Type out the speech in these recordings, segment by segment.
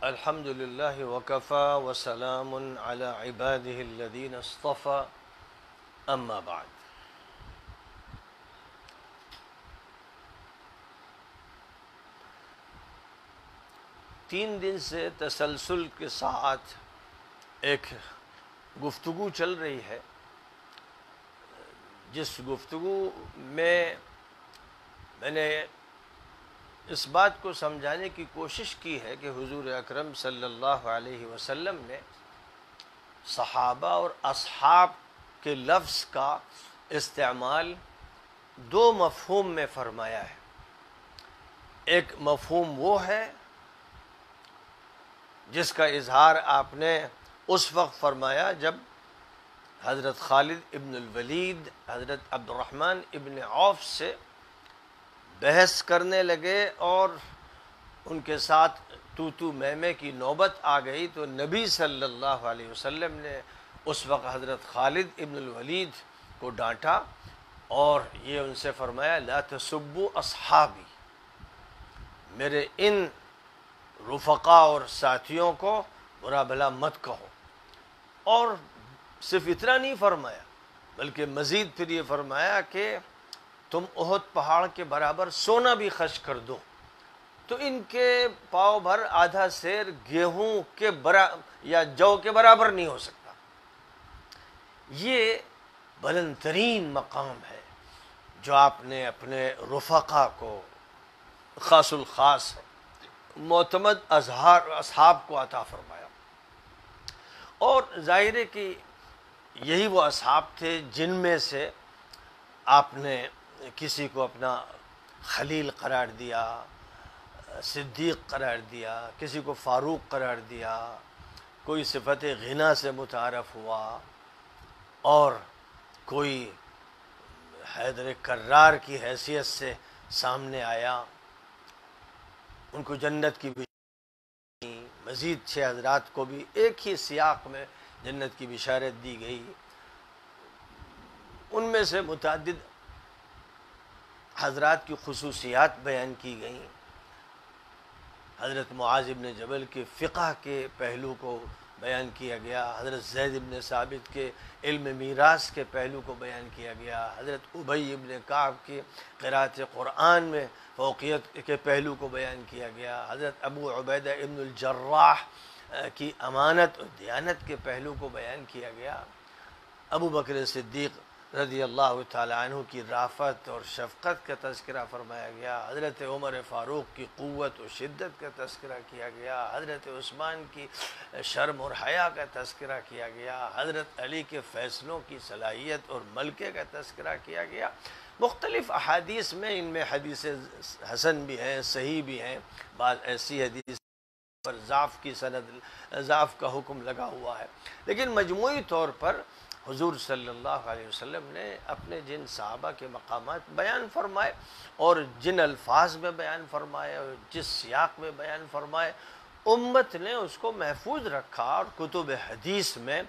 الحمد لله وكفى وسلام على عباده الذين اصطفى أما بعد. تین دن سے تسلسل کے ساتھ ایک گفتگو چل رہی ہے، جس گفتگو میں نے اس بات کو سمجھانے کی کوشش کی ہے کہ حضور اکرم صلی اللہ علیہ وسلم نے صحابہ اور اصحاب کے لفظ کا استعمال دو مفہوم میں فرمایا ہے۔ ایک مفہوم وہ ہے جس کا اظہار آپ نے اس وقت فرمایا جب حضرت خالد ابن الولید حضرت عبد الرحمن ابن عوف سے بحث کرنے لگے اور ان کے ساتھ تو میں کی نوبت آ گئی، تو نبی صلی اللہ علیہ وسلم نے اس وقت حضرت خالد ابن الولید کو ڈانٹا اور یہ ان سے فرمایا لا تسبوا اصحابی، میرے ان رفقا اور ساتھیوں کو برا بھلا مت کہو۔ اور صرف اتنا نہیں فرمایا بلکہ مزید پھر یہ فرمایا کہ تم احد پہاڑ کے برابر سونا بھی خرچ کر دو تو ان کے پاؤ بھر آدھا سیر گیہوں کے یا جو کے برابر نہیں ہو سکتا۔ یہ بلند ترین مقام ہے جو آپ نے اپنے رفقا کو خاص الخاص معتمد اصحاب کو عطا فرمایا۔ اور ظاہر ہے کہ یہی وہ اصحاب تھے جن میں سے آپ نے کسی کو اپنا خلیل قرار دیا، صدیق قرار دیا، کسی کو فاروق قرار دیا، کوئی صفت غنا سے متعارف ہوا اور کوئی حیدر کرار کی حیثیت سے سامنے آیا، ان کو جنت کی مزید 6 حضرات کو بھی ایک ہی سیاق میں جنت کی بشارت دی گئی۔ ان میں سے متعدد حضرات کی خصوصیات بیان کی گئیں۔ حضرت معاذ بن جبل کے فقہ کے پہلو کو بیان کیا گیا، حضرت زید بن ثابت کے علم میراث کے پہلو کو بیان کیا گیا، حضرت ابی بن کعب کی قراءت قرآن میں فوقیت کے پہلو کو بیان کیا گیا، حضرت ابو عبیدہ ابن الجراح کی امانت اور دیانت کے پہلو کو بیان کیا گیا، ابو بکر صدیق رضی اللہ تعالیٰ عنہ کی رافت اور شفقت کا تذکرہ فرمایا گیا، حضرت عمر فاروق کی قوت و شدت کا تذکرہ کیا گیا، حضرت عثمان کی شرم اور حیا کا تذکرہ کیا گیا، حضرت علی کے فیصلوں کی صلاحیت اور ملکے کا تذکرہ کیا گیا۔ مختلف احادیث میں ان میں حدیث حسن بھی ہیں، صحیح بھی ہیں، بعض ایسی حدیث پر ضعف کا حکم لگا ہوا ہے، لیکن مجموعی طور پر حضور صلی اللہ علیہ وسلم نے اپنے جن صحابہ کے مقامات بیان فرمائے اور جن الفاظ میں بیان فرمائے اور جس سیاق میں بیان فرمائے، امت نے اس کو محفوظ رکھا اور کتب حدیث میں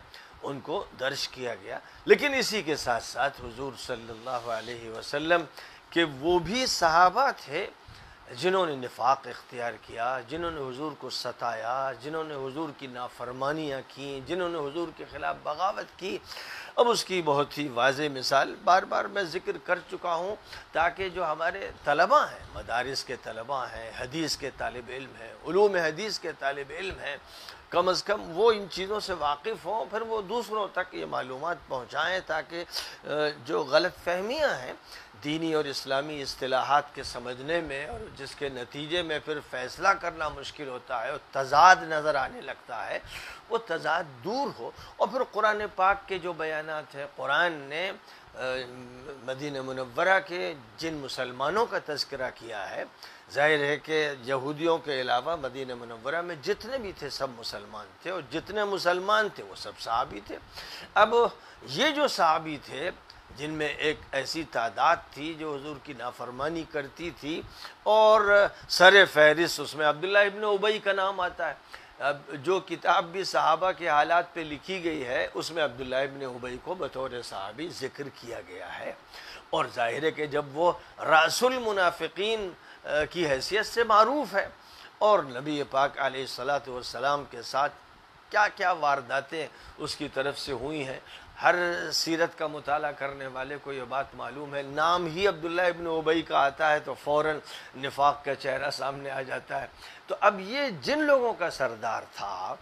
ان کو درج کیا گیا۔ لیکن اسی کے ساتھ ساتھ حضور صلی اللہ علیہ وسلم کے وہ بھی صحابہ تھے جنہوں نے نفاق اختیار کیا، جنہوں نے حضور کو ستایا، جنہوں نے حضور کی نافرمانیاں کیں، جنہوں نے حضور کے خلاف بغاوت کی۔ اب اس کی بہت ہی واضح مثال بار بار میں ذکر کر چکا ہوں تاکہ جو ہمارے طلباء ہیں، مدارس کے طلباء ہیں، حدیث کے طالب علم ہیں، علوم حدیث کے طالب علم ہیں، کم از کم وہ ان چیزوں سے واقف ہوں، پھر وہ دوسروں تک یہ معلومات پہنچائیں تاکہ جو غلط فہمیاں ہیں دینی اور اسلامی اصطلاحات کے سمجھنے میں اور جس کے نتیجے میں پھر فیصلہ کرنا مشکل ہوتا ہے اور تضاد نظر آنے لگتا ہے، وہ تضاد دور ہو۔ اور پھر قرآن پاک کے جو بیانات ہیں، قرآن نے مدینہ منورہ کے جن مسلمانوں کا تذکرہ کیا ہے، ظاہر ہے کہ یہودیوں کے علاوہ مدینہ منورہ میں جتنے بھی تھے سب مسلمان تھے، اور جتنے مسلمان تھے وہ سب صحابی تھے۔ اب یہ جو صحابی تھے جن میں ایک ایسی تعداد تھی جو حضور کی نافرمانی کرتی تھی اور سر فہرست اس میں عبداللہ ابن ابی کا نام آتا ہے۔ اب جو کتاب بھی صحابہ کے حالات پہ لکھی گئی ہے اس میں عبداللہ ابن ابی کو بطور صحابی ذکر کیا گیا ہے، اور ظاہر ہے کہ جب وہ رأس المنافقین کی حیثیت سے معروف ہے اور نبی پاک علیہ الصلاۃ والسلام کے ساتھ کیا کیا وارداتیں اس کی طرف سے ہوئی ہیں۔ ہر سیرت کا مطالعہ کرنے والے کو یہ بات معلوم ہے، نام ہی عبداللہ ابن ابی کا آتا ہے تو فوراً نفاق کا چہرہ سامنے آ جاتا ہے۔ تو اب یہ جن لوگوں کا سردار تھا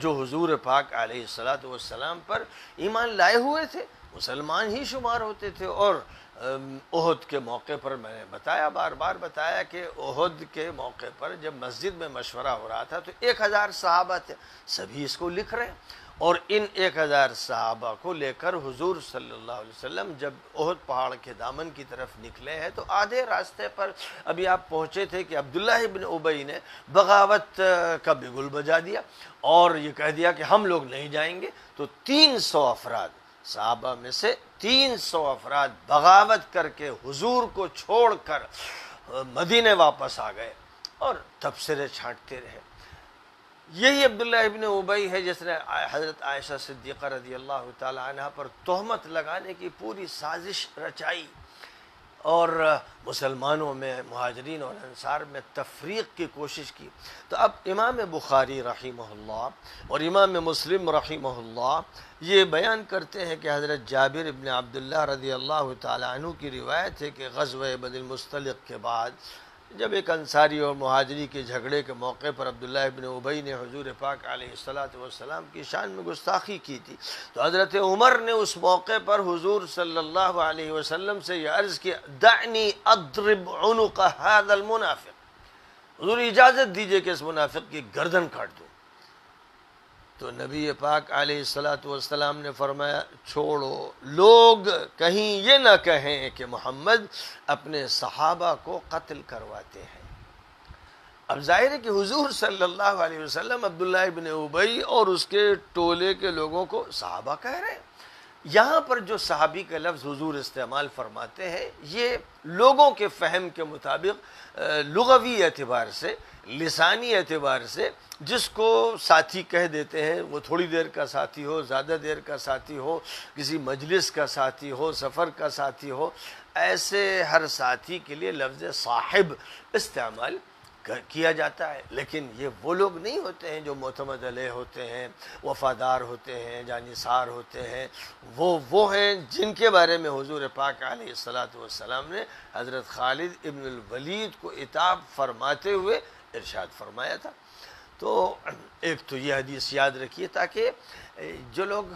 جو حضور پاک علیہ الصلاۃ والسلام پر ایمان لائے ہوئے تھے، مسلمان ہی شمار ہوتے تھے، اور احد کے موقع پر میں نے بتایا، بار بار بتایا کہ احد کے موقع پر جب مسجد میں مشورہ ہو رہا تھا تو 1000 صحابہ تھے، سبھی اس کو لکھ رہے ہیں، اور ان 1000 صحابہ کو لے کر حضور صلی اللہ علیہ وسلم جب احد پہاڑ کے دامن کی طرف نکلے ہیں تو آدھے راستے پر ابھی آپ پہنچے تھے کہ عبداللہ ابن ابی نے بغاوت کا بگل بجا دیا اور یہ کہہ دیا کہ ہم لوگ نہیں جائیں گے، تو 300 افراد صحابہ میں سے 300 افراد بغاوت کر کے حضور کو چھوڑ کر مدینے واپس آ گئے اور تبصرے چھانٹتے رہے۔ یہی عبداللہ ابن ابی ہے جس نے حضرت عائشہ صدیقہ رضی اللہ تعالی عنہ پر تہمت لگانے کی پوری سازش رچائی اور مسلمانوں میں، مہاجرین اور انصار میں تفریق کی کوشش کی۔ تو اب امام بخاری رحمہ اللہ اور امام مسلم رحمہ اللہ یہ بیان کرتے ہیں کہ حضرت جابر ابن عبداللہ رضی اللہ تعالی عنہ کی روایت ہے کہ غزوہ بنی المصطلق کے بعد جب ایک انصاری اور مہاجری کے جھگڑے کے موقع پر عبداللہ ابن ابی نے حضور پاک علیہ الصلاۃ والسلام کی شان میں گستاخی کی تھی، تو حضرت عمر نے اس موقع پر حضور صلی اللہ علیہ وسلم سے یہ عرض کیا، دعنی اضرب عنق هذا المنافق، حضور اجازت دیجئے کہ اس منافق کی گردن کاٹ دوں۔ تو نبی پاک علیہ الصلاۃ والسلام نے فرمایا، چھوڑو، لوگ کہیں یہ نہ کہیں کہ محمد اپنے صحابہ کو قتل کرواتے ہیں۔ اب ظاہر ہے کہ حضور صلی اللہ علیہ وسلم عبداللہ ابن ابی اور اس کے ٹولے کے لوگوں کو صحابہ کہہ رہے ہیں۔ یہاں پر جو صحابی کا لفظ حضور استعمال فرماتے ہیں یہ لوگوں کے فہم کے مطابق لغوی اعتبار سے، لسانی اعتبار سے جس کو ساتھی کہہ دیتے ہیں، وہ تھوڑی دیر کا ساتھی ہو، زیادہ دیر کا ساتھی ہو، کسی مجلس کا ساتھی ہو، سفر کا ساتھی ہو، ایسے ہر ساتھی کے لیے لفظ صاحب استعمال کیا جاتا ہے، لیکن یہ وہ لوگ نہیں ہوتے ہیں جو معتمد علیہ ہوتے ہیں، وفادار ہوتے ہیں، جانثار ہوتے ہیں، وہ ہیں جن کے بارے میں حضور پاک علیہ الصلاۃ والسلام نے حضرت خالد ابن الولید کو عتاب فرماتے ہوئے ارشاد فرمایا تھا۔ تو ایک تو یہ حدیث یاد رکھیے تاکہ جو لوگ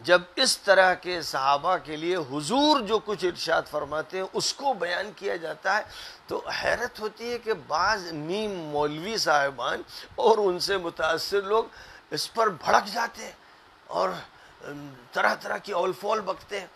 جب اس طرح کے صحابہ کے لیے حضور جو کچھ ارشاد فرماتے ہیں اس کو بیان کیا جاتا ہے تو حیرت ہوتی ہے کہ بعض نیم مولوی صاحبان اور ان سے متاثر لوگ اس پر بھڑک جاتے ہیں اور طرح طرح کی اول فول بکتے ہیں،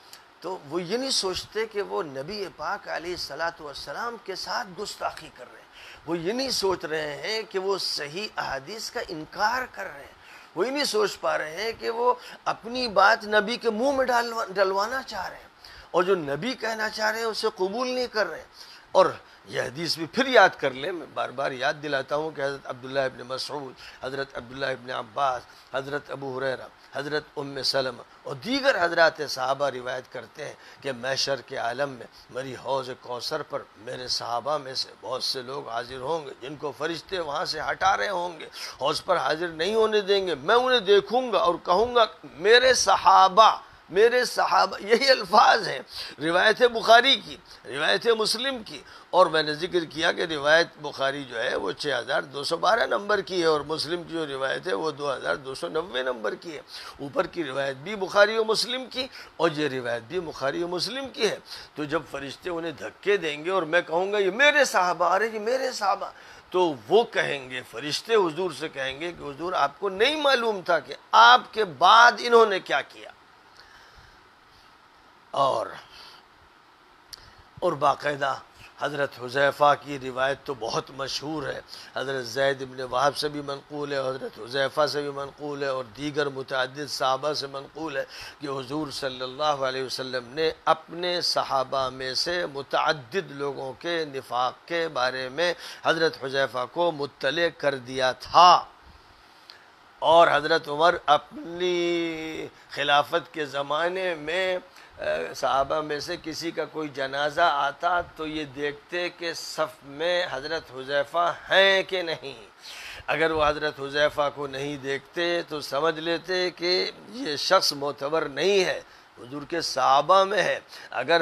تو وہ یہ نہیں سوچتے کہ وہ نبی پاک علیہ الصلاۃ والسلام کے ساتھ گستاخی کر رہے ہیں، وہ یہ نہیں سوچ رہے ہیں کہ وہ صحیح احادیث کا انکار کر رہے ہیں، وہ یہ نہیں سوچ پا رہے ہیں کہ وہ اپنی بات نبی کے منہ میں ڈلوانا چاہ رہے ہیں اور جو نبی کہنا چاہ رہے ہیں اسے قبول نہیں کر رہے ہیں۔ اور یہ حدیث بھی پھر یاد کر لیں، میں بار بار یاد دلاتا ہوں کہ حضرت عبداللہ ابن مسعود، حضرت عبداللہ ابن عباس، حضرت ابو ہریرہ، حضرت ام سلمہ اور دیگر حضرات صحابہ روایت کرتے ہیں کہ محشر کے عالم میں میری حوض کوثر پر میرے صحابہ میں سے بہت سے لوگ حاضر ہوں گے جن کو فرشتے وہاں سے ہٹا رہے ہوں گے، حوض پر حاضر نہیں ہونے دیں گے، میں انہیں دیکھوں گا اور کہوں گا میرے صحابہ، میرے صحابہ، یہی الفاظ ہیں۔ روایت بخاری کی، روایت مسلم کی، اور میں نے ذکر کیا کہ روایت بخاری جو ہے وہ 6212 نمبر کی ہے اور مسلم کی جو روایت ہے وہ 2290 نمبر کی ہے۔ اوپر کی روایت بھی بخاری و مسلم کی اور یہ روایت بھی بخاری و مسلم کی ہے۔ تو جب فرشتے انہیں دھکے دیں گے اور میں کہوں گا یہ میرے صحابہ، ارے یہ میرے صحابہ، تو وہ کہیں گے، فرشتے حضور سے کہیں گے کہ حضور آپ کو نہیں معلوم تھا کہ آپ کے بعد انہوں نے کیا کیا۔ اور باقاعدہ حضرت حذیفہ کی روایت تو بہت مشہور ہے، حضرت زید بن وہب سے بھی منقول ہے، حضرت حذیفہ سے بھی منقول ہے اور دیگر متعدد صحابہ سے منقول ہے کہ حضور صلی اللہ علیہ وسلم نے اپنے صحابہ میں سے متعدد لوگوں کے نفاق کے بارے میں حضرت حذیفہ کو مطلع کر دیا تھا، اور حضرت عمر اپنی خلافت کے زمانے میں صحابہ میں سے کسی کا کوئی جنازہ آتا تو یہ دیکھتے کہ صف میں حضرت حذیفہ ہیں کہ نہیں. اگر وہ حضرت حذیفہ کو نہیں دیکھتے تو سمجھ لیتے کہ یہ شخص معتبر نہیں ہے، حضور کے صحابہ میں ہے. اگر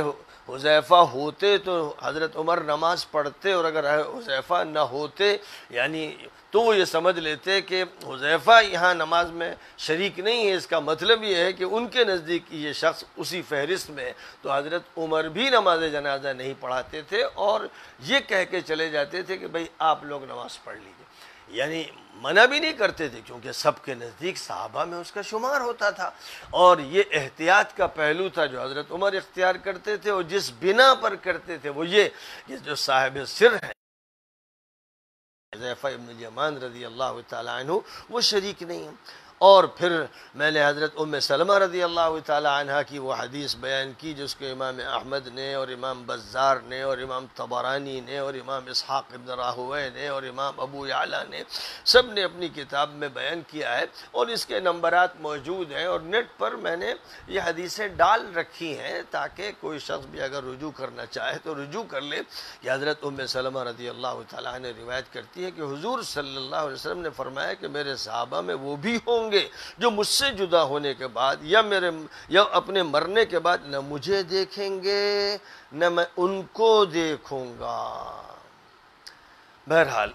حذیفہ ہوتے تو حضرت عمر نماز پڑھتے، اور اگر حذیفہ نہ ہوتے یعنی تو وہ یہ سمجھ لیتے کہ حذیفہ یہاں نماز میں شریک نہیں ہے. اس کا مطلب یہ ہے کہ ان کے نزدیک یہ شخص اسی فہرست میں. تو حضرت عمر بھی نماز جنازہ نہیں پڑھاتے تھے اور یہ کہہ کے چلے جاتے تھے کہ بھئی آپ لوگ نماز پڑھ لیجئے. یعنی منع بھی نہیں کرتے تھے کیونکہ سب کے نزدیک صحابہ میں اس کا شمار ہوتا تھا. اور یہ احتیاط کا پہلو تھا جو حضرت عمر اختیار کرتے تھے، اور جس بنا پر کرتے تھے وہ یہ کہ جو صاحب سر ہیں حذیفہ ابن الیمان رضی اللہ تعالی عنہ وہ شریک نہیں ہیں. اور پھر میں نے حضرت ام سلمہ رضی اللہ تعالی عنہ کی وہ حدیث بیان کی جس کو امام احمد نے اور امام بزار نے اور امام طبرانی نے اور امام اسحاق ابن راہویہ نے اور امام ابو یعلا نے سب نے اپنی کتاب میں بیان کیا ہے، اور اس کے نمبرات موجود ہیں، اور نیٹ پر میں نے یہ حدیثیں ڈال رکھی ہیں تاکہ کوئی شخص بھی اگر رجوع کرنا چاہے تو رجوع کر لے. کہ حضرت ام سلمہ رضی اللہ تعالی عنہ روایت کرتی ہے کہ حضور صلی اللہ علیہ وسلم نے فرمایا کہ میرے صحابہ میں وہ بھی ہوں گے جو مجھ سے جدا ہونے کے بعد یا اپنے مرنے کے بعد نہ مجھے دیکھیں گے نہ میں ان کو دیکھوں گا. بہرحال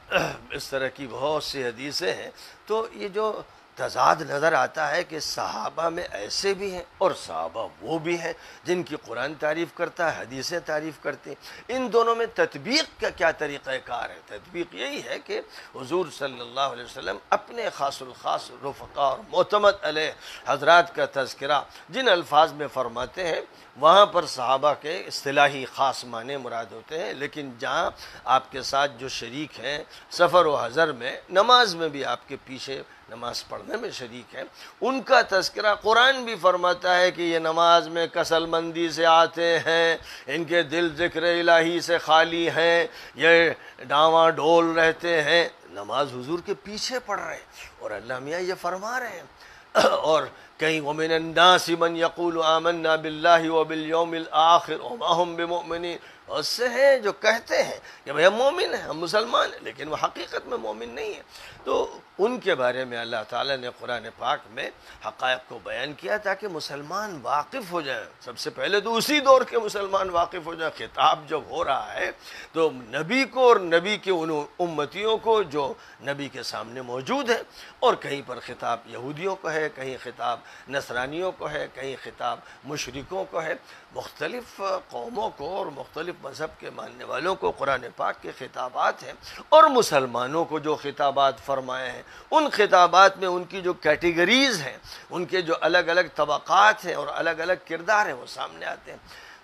اس طرح کی بہت سی حدیثیں ہیں. تو یہ جو تضاد نظر آتا ہے کہ صحابہ میں ایسے بھی ہیں اور صحابہ وہ بھی ہیں جن کی قرآن تعریف کرتا ہے، حدیثیں تعریف کرتے ہیں. ان دونوں میں تطبیق کا کیا طریقہ کار ہے؟ تطبیق یہی ہے کہ حضور صلی اللہ علیہ وسلم اپنے خاص الخاص رفقا اور معتمد علیہ حضرات کا تذکرہ جن الفاظ میں فرماتے ہیں وہاں پر صحابہ کے اصطلاحی خاص معنی مراد ہوتے ہیں، لیکن جہاں آپ کے ساتھ جو شریک ہیں سفر و حضر میں، نماز میں بھی آپ کے پیچھے نماز پڑھنے میں شریک ہے، ان کا تذکرہ قرآن بھی فرماتا ہے کہ یہ نماز میں کسل مندی سے آتے ہیں، ان کے دل ذکر الہی سے خالی ہیں، یہ ڈاواں ڈول رہتے ہیں. نماز حضور کے پیچھے پڑھ رہے ہیں اور اللہ میاں یہ فرما رہے ہیں. اور کہیں وَمِنَ النَّاسِ مَنْ يَقُولُ آمَنَّا بِاللَّهِ وَبِالْيَوْمِ الْآخِرِ وَمَا هُمْ بِمُؤْمِنِينَ. اس سے ہیں جو کہتے ہیں کہ بھئی ہم مومن ہیں، ہم مسلمان ہیں، لیکن وہ حقیقت میں مومن نہیں ہیں. تو ان کے بارے میں اللہ تعالیٰ نے قرآن پاک میں حقائق کو بیان کیا تاکہ مسلمان واقف ہو جائیں. سب سے پہلے تو اسی دور کے مسلمان واقف ہو جائیں. خطاب جب ہو رہا ہے تو نبی کو اور نبی کے ان امتیوں کو جو نبی کے سامنے موجود ہیں، اور کہیں پر خطاب یہودیوں کو ہے، کہیں خطاب نصرانیوں کو ہے، کہیں خطاب مشرکوں کو ہے. مختلف قوموں کو اور مختلف مذہب کے ماننے والوں کو قرآن پاک کے خطابات ہیں، اور مسلمانوں کو جو خطابات فرمائے ہیں ان خطابات میں ان کی جو کیٹیگریز ہیں، ان کے جو الگ الگ طبقات ہیں اور الگ الگ کردار ہیں وہ سامنے آتے ہیں.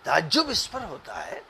تعجب اس پر ہوتا ہے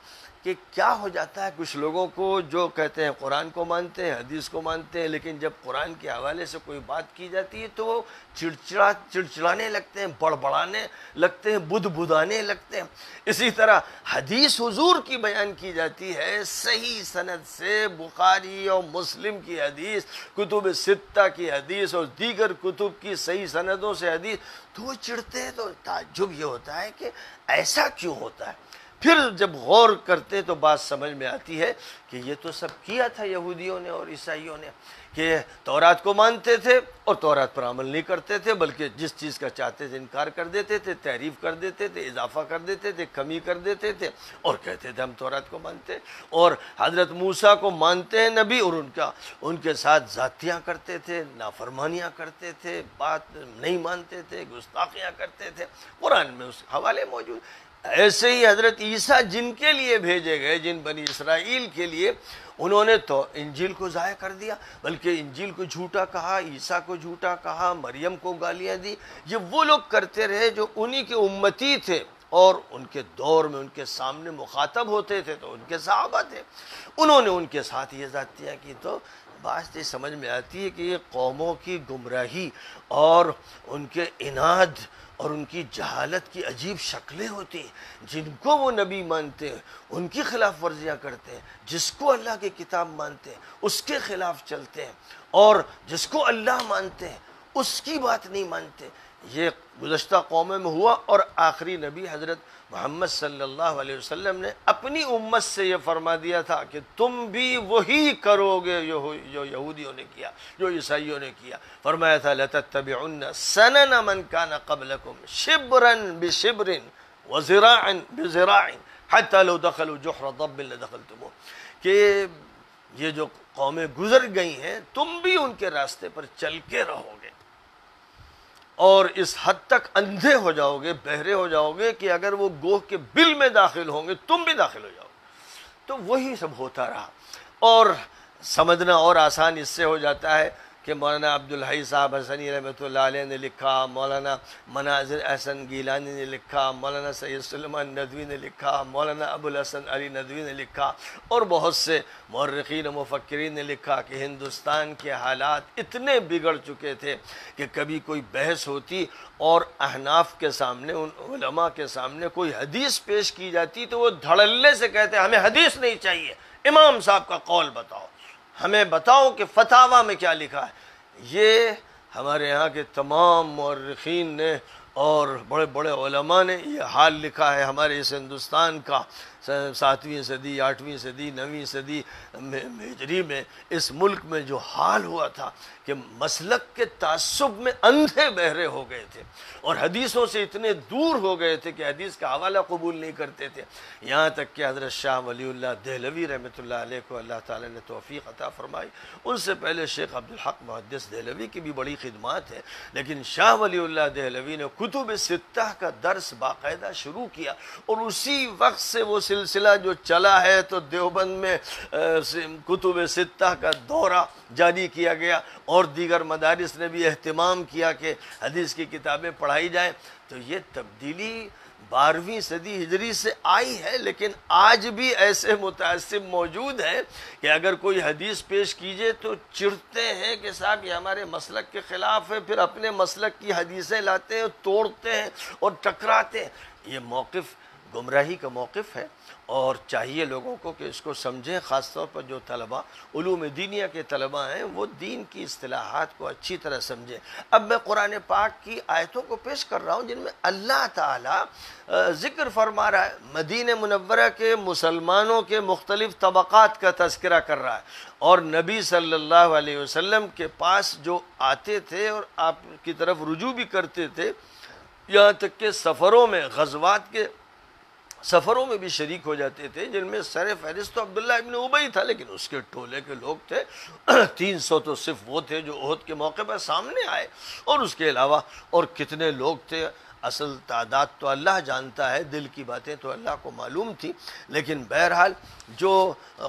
کہ کیا ہو جاتا ہے کچھ لوگوں کو جو کہتے ہیں قرآن کو مانتے ہیں، حدیث کو مانتے ہیں، لیکن جب قرآن کے حوالے سے کوئی بات کی جاتی ہے تو وہ چڑچڑانے لگتے ہیں، بڑبڑانے لگتے ہیں، بدانے لگتے ہیں. اسی طرح حدیث حضور کی بیان کی جاتی ہے صحیح سند سے، بخاری اور مسلم کی حدیث، کتب ستہ کی حدیث اور دیگر کتب کی صحیح سندوں سے حدیث، تو وہ چڑھتے ہیں. تو تعجب یہ ہوتا ہے کہ ایسا کیوں ہوتا ہے. پھر جب غور کرتے تو بات سمجھ میں آتی ہے کہ یہ تو سب کیا تھا یہودیوں نے اور عیسائیوں نے، کہ تورات کو مانتے تھے اور تورات پر عمل نہیں کرتے تھے، بلکہ جس چیز کا چاہتے تھے انکار کر دیتے تھے، تحریف کر دیتے تھے، اضافہ کر دیتے تھے، کمی کر دیتے تھے، اور کہتے تھے ہم تورات کو مانتے ہیں. اور حضرت موسیٰ کو مانتے ہیں نبی، اور ان کے ساتھ ذاتیاں کرتے تھے، نافرمانیاں کرتے تھے، بات نہیں مانتے تھے، گستاخیاں کرتے تھے. قرآن میں اس حوالے موجود. ایسے ہی حضرت عیسیٰ جن کے لیے بھیجے گئے، جن بنی اسرائیل کے لیے، انہوں نے تو انجیل کو ضائع کر دیا، بلکہ انجیل کو جھوٹا کہا، عیسیٰ کو جھوٹا کہا، مریم کو گالیاں دی. یہ وہ لوگ کرتے رہے جو انہی کے امتی تھے اور ان کے دور میں ان کے سامنے مخاطب ہوتے تھے تو ان کے صحابہ تھے. انہوں نے ان کے ساتھ یہ ذاتیاں کی. تو بات یہ سمجھ میں آتی ہے کہ یہ قوموں کی گمراہی اور ان کے اناد اور ان کی جہالت کی عجیب شکلیں ہوتی ہیں. جن کو وہ نبی مانتے ہیں ان کی خلاف ورزیاں کرتے ہیں، جس کو اللہ کی کتاب مانتے ہیں اس کے خلاف چلتے ہیں، اور جس کو اللہ مانتے ہیں اس کی بات نہیں مانتے. یہ گزشتہ قوموں میں ہوا، اور آخری نبی حضرت محمد صلی اللہ علیہ وسلم نے اپنی امت سے یہ فرما دیا تھا کہ تم بھی وہی کرو گے جو یہودیوں نے کیا، جو عیسائیوں نے کیا۔ فرمایا تھا لَتَتَّبِعُنَّ سَنَنَ مَنْ كَانَ قَبْلَكُمْ شِبْرًا بِشِبْرٍ وَذِرَاعًا بِذِرَاعٍ حَتَّى لَوْ دَخَلُوا جُحْرَ ضَبٍّ لَدَخَلْتُمُوهُ، کہ یہ جو قومیں گزر گئی ہیں تم بھی ان کے راستے پر چل کے رہو گے، اور اس حد تک اندھے ہو جاؤ گے، بہرے ہو جاؤ گے کہ اگر وہ گوہ کے بل میں داخل ہوں گے تم بھی داخل ہو جاؤ گے۔ تو وہی سب ہوتا رہا، اور سمجھنا اور آسان اس سے ہو جاتا ہے کہ مولانا عبدالحی صاحب حسنی رحمۃ اللہ علیہ نے لکھا، مولانا مناظر احسن گیلانی نے لکھا، مولانا سید سلیمان ندوی نے لکھا، مولانا ابوالحسن علی ندوی نے لکھا، اور بہت سے مورخین و مفکرین نے لکھا کہ ہندوستان کے حالات اتنے بگڑ چکے تھے کہ کبھی کوئی بحث ہوتی اور احناف کے سامنے، ان علماء کے سامنے کوئی حدیث پیش کی جاتی تو وہ دھڑلے سے کہتے ہمیں حدیث نہیں چاہیے، امام صاحب کا قول بتاؤ، ہمیں بتاؤ کہ فتاویٰ میں کیا لکھا ہے۔ یہ ہمارے یہاں کے تمام مورخین نے اور بڑے بڑے علماء نے یہ حال لکھا ہے ہمارے اس ہندوستان کا، 7ویں صدی، 8ویں صدی، 9ویں صدی ہجری میں اس ملک میں جو حال ہوا تھا کہ مسلک کے تعصب میں اندھے بہرے ہو گئے تھے، اور حدیثوں سے اتنے دور ہو گئے تھے کہ حدیث کا حوالہ قبول نہیں کرتے تھے، یہاں تک کہ حضرت شاہ ولی اللہ دہلوی رحمۃ اللہ علیہ کو اللہ تعالیٰ نے توفیق عطا فرمائی، ان سے پہلے شیخ عبدالحق محدث دہلوی کی بھی بڑی خدمات ہے، لیکن شاہ ولی اللہ دہلوی نے کتب ستہ کا درس باقاعدہ شروع کیا، اور اسی وقت سے وہ سلسلہ جو چلا ہے، تو دیوبند میں کتب ستہ کا دورہ جاری کیا گیا، اور دیگر مدارس نے بھی اہتمام کیا کہ حدیث کی کتابیں پڑھائی جائیں۔ تو یہ تبدیلی 12ویں صدی ہجری سے آئی ہے، لیکن آج بھی ایسے متعصب موجود ہیں کہ اگر کوئی حدیث پیش کیجئے تو چڑھتے ہیں کہ صاحب یہ ہمارے مسلک کے خلاف ہے، پھر اپنے مسلک کی حدیثیں لاتے ہیں، توڑتے ہیں اور ٹکراتے ہیں۔ یہ موقف گمراہی کا موقف ہے، اور چاہیے لوگوں کو کہ اس کو سمجھیں، خاص طور پر جو طلباء علوم دینیہ کے طلباء ہیں وہ دین کی اصطلاحات کو اچھی طرح سمجھیں۔ اب میں قرآن پاک کی آیتوں کو پیش کر رہا ہوں جن میں اللہ تعالیٰ ذکر فرما رہا ہے، مدینہ منورہ کے مسلمانوں کے مختلف طبقات کا تذکرہ کر رہا ہے، اور نبی صلی اللہ علیہ وسلم کے پاس جو آتے تھے اور آپ کی طرف رجوع بھی کرتے تھے، یہاں تک کہ سفروں میں، غزوات کے سفروں میں بھی شریک ہو جاتے تھے، جن میں سر فہرست تو عبداللہ ابن ابی تھا، لیکن اس کے ٹولے کے لوگ تھے 300 تو صرف وہ تھے جو احد کے موقع پر سامنے آئے، اور اس کے علاوہ اور کتنے لوگ تھے، اصل تعداد تو اللہ جانتا ہے، دل کی باتیں تو اللہ کو معلوم تھی، لیکن بہرحال جو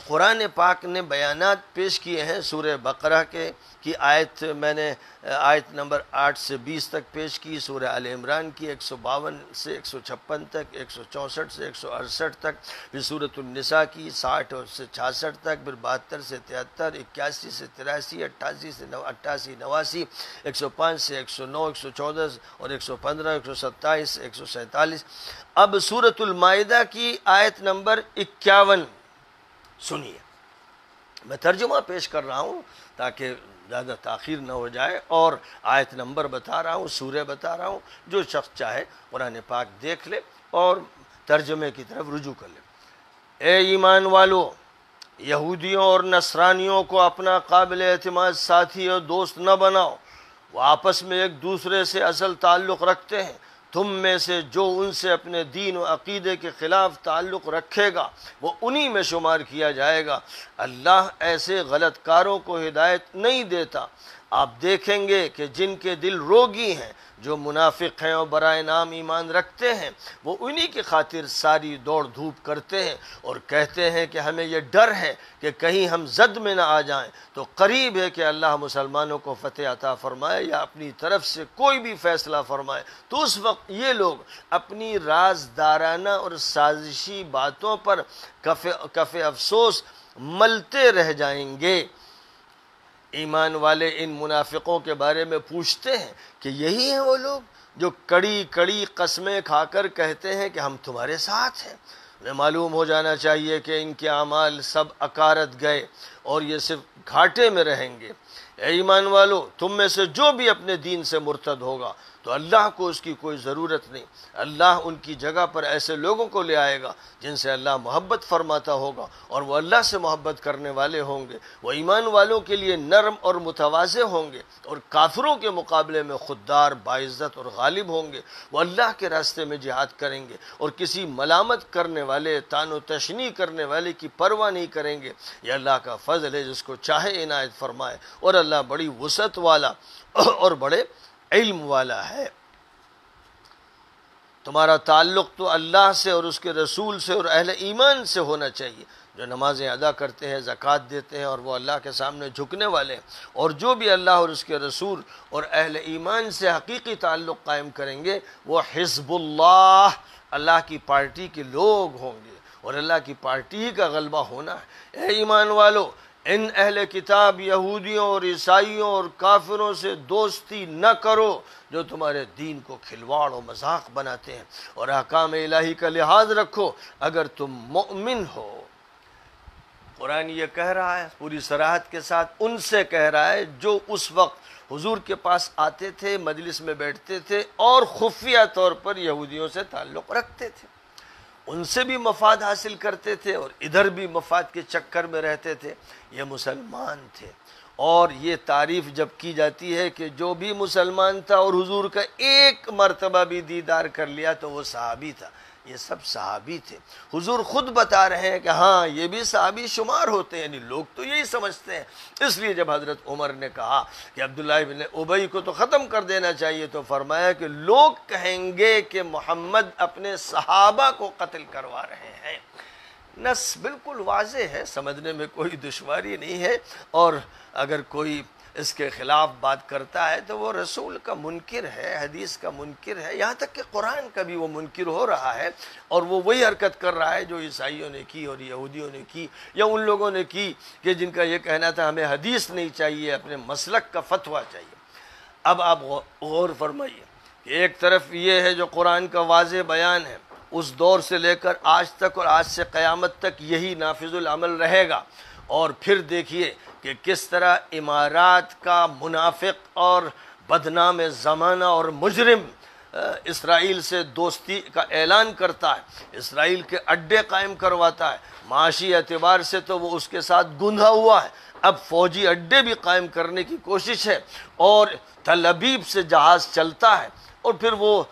قرآن پاک نے بیانات پیش کیے ہیں، سورہ بقرہ کی آیت میں نے آیت نمبر 8 سے 20 تک پیش کی، سورہ آل عمران کی 152 سے 156 تک، 164 سے 168 تک، پھر سورۃ النساء کی 60 سے 66 تک، پھر 72 سے 73، 81 سے 83، 88 سے 88، 89، 105 سے 109، 114 اور 115، 127، 147۔ اب سورۃ المائدہ کی آیت نمبر 51 سنیے، میں ترجمہ پیش کر رہا ہوں تاکہ زیادہ تاخیر نہ ہو جائے، اور آیت نمبر بتا رہا ہوں، سورہ بتا رہا ہوں، جو شخص چاہے قرآن پاک دیکھ لے اور ترجمے کی طرف رجوع کر لے۔ اے ایمان والو، یہودیوں اور نصرانیوں کو اپنا قابل اعتماد ساتھی اور دوست نہ بناؤ، وہ آپس میں ایک دوسرے سے اصل تعلق رکھتے ہیں، تم میں سے جو ان سے اپنے دین و عقیدے کے خلاف تعلق رکھے گا وہ انہی میں شمار کیا جائے گا۔ اللہ ایسے غلط کاروں کو ہدایت نہیں دیتا۔ آپ دیکھیں گے کہ جن کے دل روگی ہیں، جو منافق ہیں اور برائے نام ایمان رکھتے ہیں، وہ انہی کی خاطر ساری دوڑ دھوپ کرتے ہیں اور کہتے ہیں کہ ہمیں یہ ڈر ہے کہ کہیں ہم زد میں نہ آ جائیں، تو قریب ہے کہ اللہ مسلمانوں کو فتح عطا فرمائے یا اپنی طرف سے کوئی بھی فیصلہ فرمائے، تو اس وقت یہ لوگ اپنی رازدارانہ اور سازشی باتوں پر کف افسوس ملتے رہ جائیں گے۔ ایمان والے ان منافقوں کے بارے میں پوچھتے ہیں کہ یہی ہیں وہ لوگ جو کڑی کڑی قسمیں کھا کر کہتے ہیں کہ ہم تمہارے ساتھ ہیں۔ انہیں معلوم ہو جانا چاہیے کہ ان کے اعمال سب اکارت گئے اور یہ صرف گھاٹے میں رہیں گے۔ اے ایمان والو، تم میں سے جو بھی اپنے دین سے مرتد ہوگا تو اللہ کو اس کی کوئی ضرورت نہیں. اللہ ان کی جگہ پر ایسے لوگوں کو لے آئے گا جن سے اللہ محبت فرماتا ہوگا اور وہ اللہ سے محبت کرنے والے ہوں گے. وہ ایمان والوں کے لیے نرم اور متواضع ہوں گے اور کافروں کے مقابلے میں خوددار، باعزت اور غالب ہوں گے. وہ اللہ کے راستے میں جہاد کریں گے اور کسی ملامت کرنے والے، تان و تشنیع کرنے والے کی پرواہ نہیں کریں گے. یہ اللہ کا فضل ہے، جس کو چاہے عنایت فرمائے، اور اللہ بڑی وسعت والا اور بڑے علم والا ہے. تمہارا تعلق تو اللہ سے اور اس کے رسول سے اور اہل ایمان سے ہونا چاہیے، جو نمازیں ادا کرتے ہیں، زکوٰۃ دیتے ہیں اور وہ اللہ کے سامنے جھکنے والے ہیں. اور جو بھی اللہ اور اس کے رسول اور اہل ایمان سے حقیقی تعلق قائم کریں گے وہ حزب اللہ، اللہ کی پارٹی کے لوگ ہوں گے، اور اللہ کی پارٹی ہی کا غلبہ ہونا ہے. اے ایمان والو، ان اہل کتاب یہودیوں اور عیسائیوں اور کافروں سے دوستی نہ کرو جو تمہارے دین کو کھلواڑ و مذاق بناتے ہیں، اور احکام الہی کا لحاظ رکھو اگر تم مؤمن ہو. قرآن یہ کہہ رہا ہے پوری صراحت کے ساتھ، ان سے کہہ رہا ہے جو اس وقت حضور کے پاس آتے تھے، مجلس میں بیٹھتے تھے اور خفیہ طور پر یہودیوں سے تعلق رکھتے تھے، ان سے بھی مفاد حاصل کرتے تھے اور ادھر بھی مفاد کے چکر میں رہتے تھے. یہ مسلمان تھے. اور یہ تعریف جب کی جاتی ہے کہ جو بھی مسلمان تھا اور حضور کا ایک مرتبہ بھی دیدار کر لیا تو وہ صحابی تھا. یہ سب صحابی تھے. حضور خود بتا رہے ہیں کہ ہاں یہ بھی صحابی شمار ہوتے ہیں، یعنی لوگ تو یہی سمجھتے ہیں. اس لیے جب حضرت عمر نے کہا کہ عبداللہ ابن ابی کو تو ختم کر دینا چاہیے تو فرمایا کہ لوگ کہیں گے کہ محمد اپنے صحابہ کو قتل کروا رہے ہیں. نص بالکل واضح ہے، سمجھنے میں کوئی دشواری نہیں ہے، اور اگر کوئی اس کے خلاف بات کرتا ہے تو وہ رسول کا منکر ہے، حدیث کا منکر ہے، یہاں تک کہ قرآن کا بھی وہ منکر ہو رہا ہے، اور وہ وہی حرکت کر رہا ہے جو عیسائیوں نے کی اور یہودیوں نے کی یا ان لوگوں نے کی کہ جن کا یہ کہنا تھا ہمیں حدیث نہیں چاہیے، اپنے مسلک کا فتویٰ چاہیے. اب آپ غور فرمائیے کہ ایک طرف یہ ہے جو قرآن کا واضح بیان ہے، اس دور سے لے کر آج تک اور آج سے قیامت تک یہی نافذ العمل رہے گا. اور پھر دیکھیے کہ کس طرح امارات کا منافق اور بدنام زمانہ اور مجرم اسرائیل سے دوستی کا اعلان کرتا ہے، اسرائیل کے اڈے قائم کرواتا ہے، معاشی اعتبار سے تو وہ اس کے ساتھ گندھا ہوا ہے، اب فوجی اڈے بھی قائم کرنے کی کوشش ہے، اور تل ابیب سے جہاز چلتا ہے، اور پھر وہ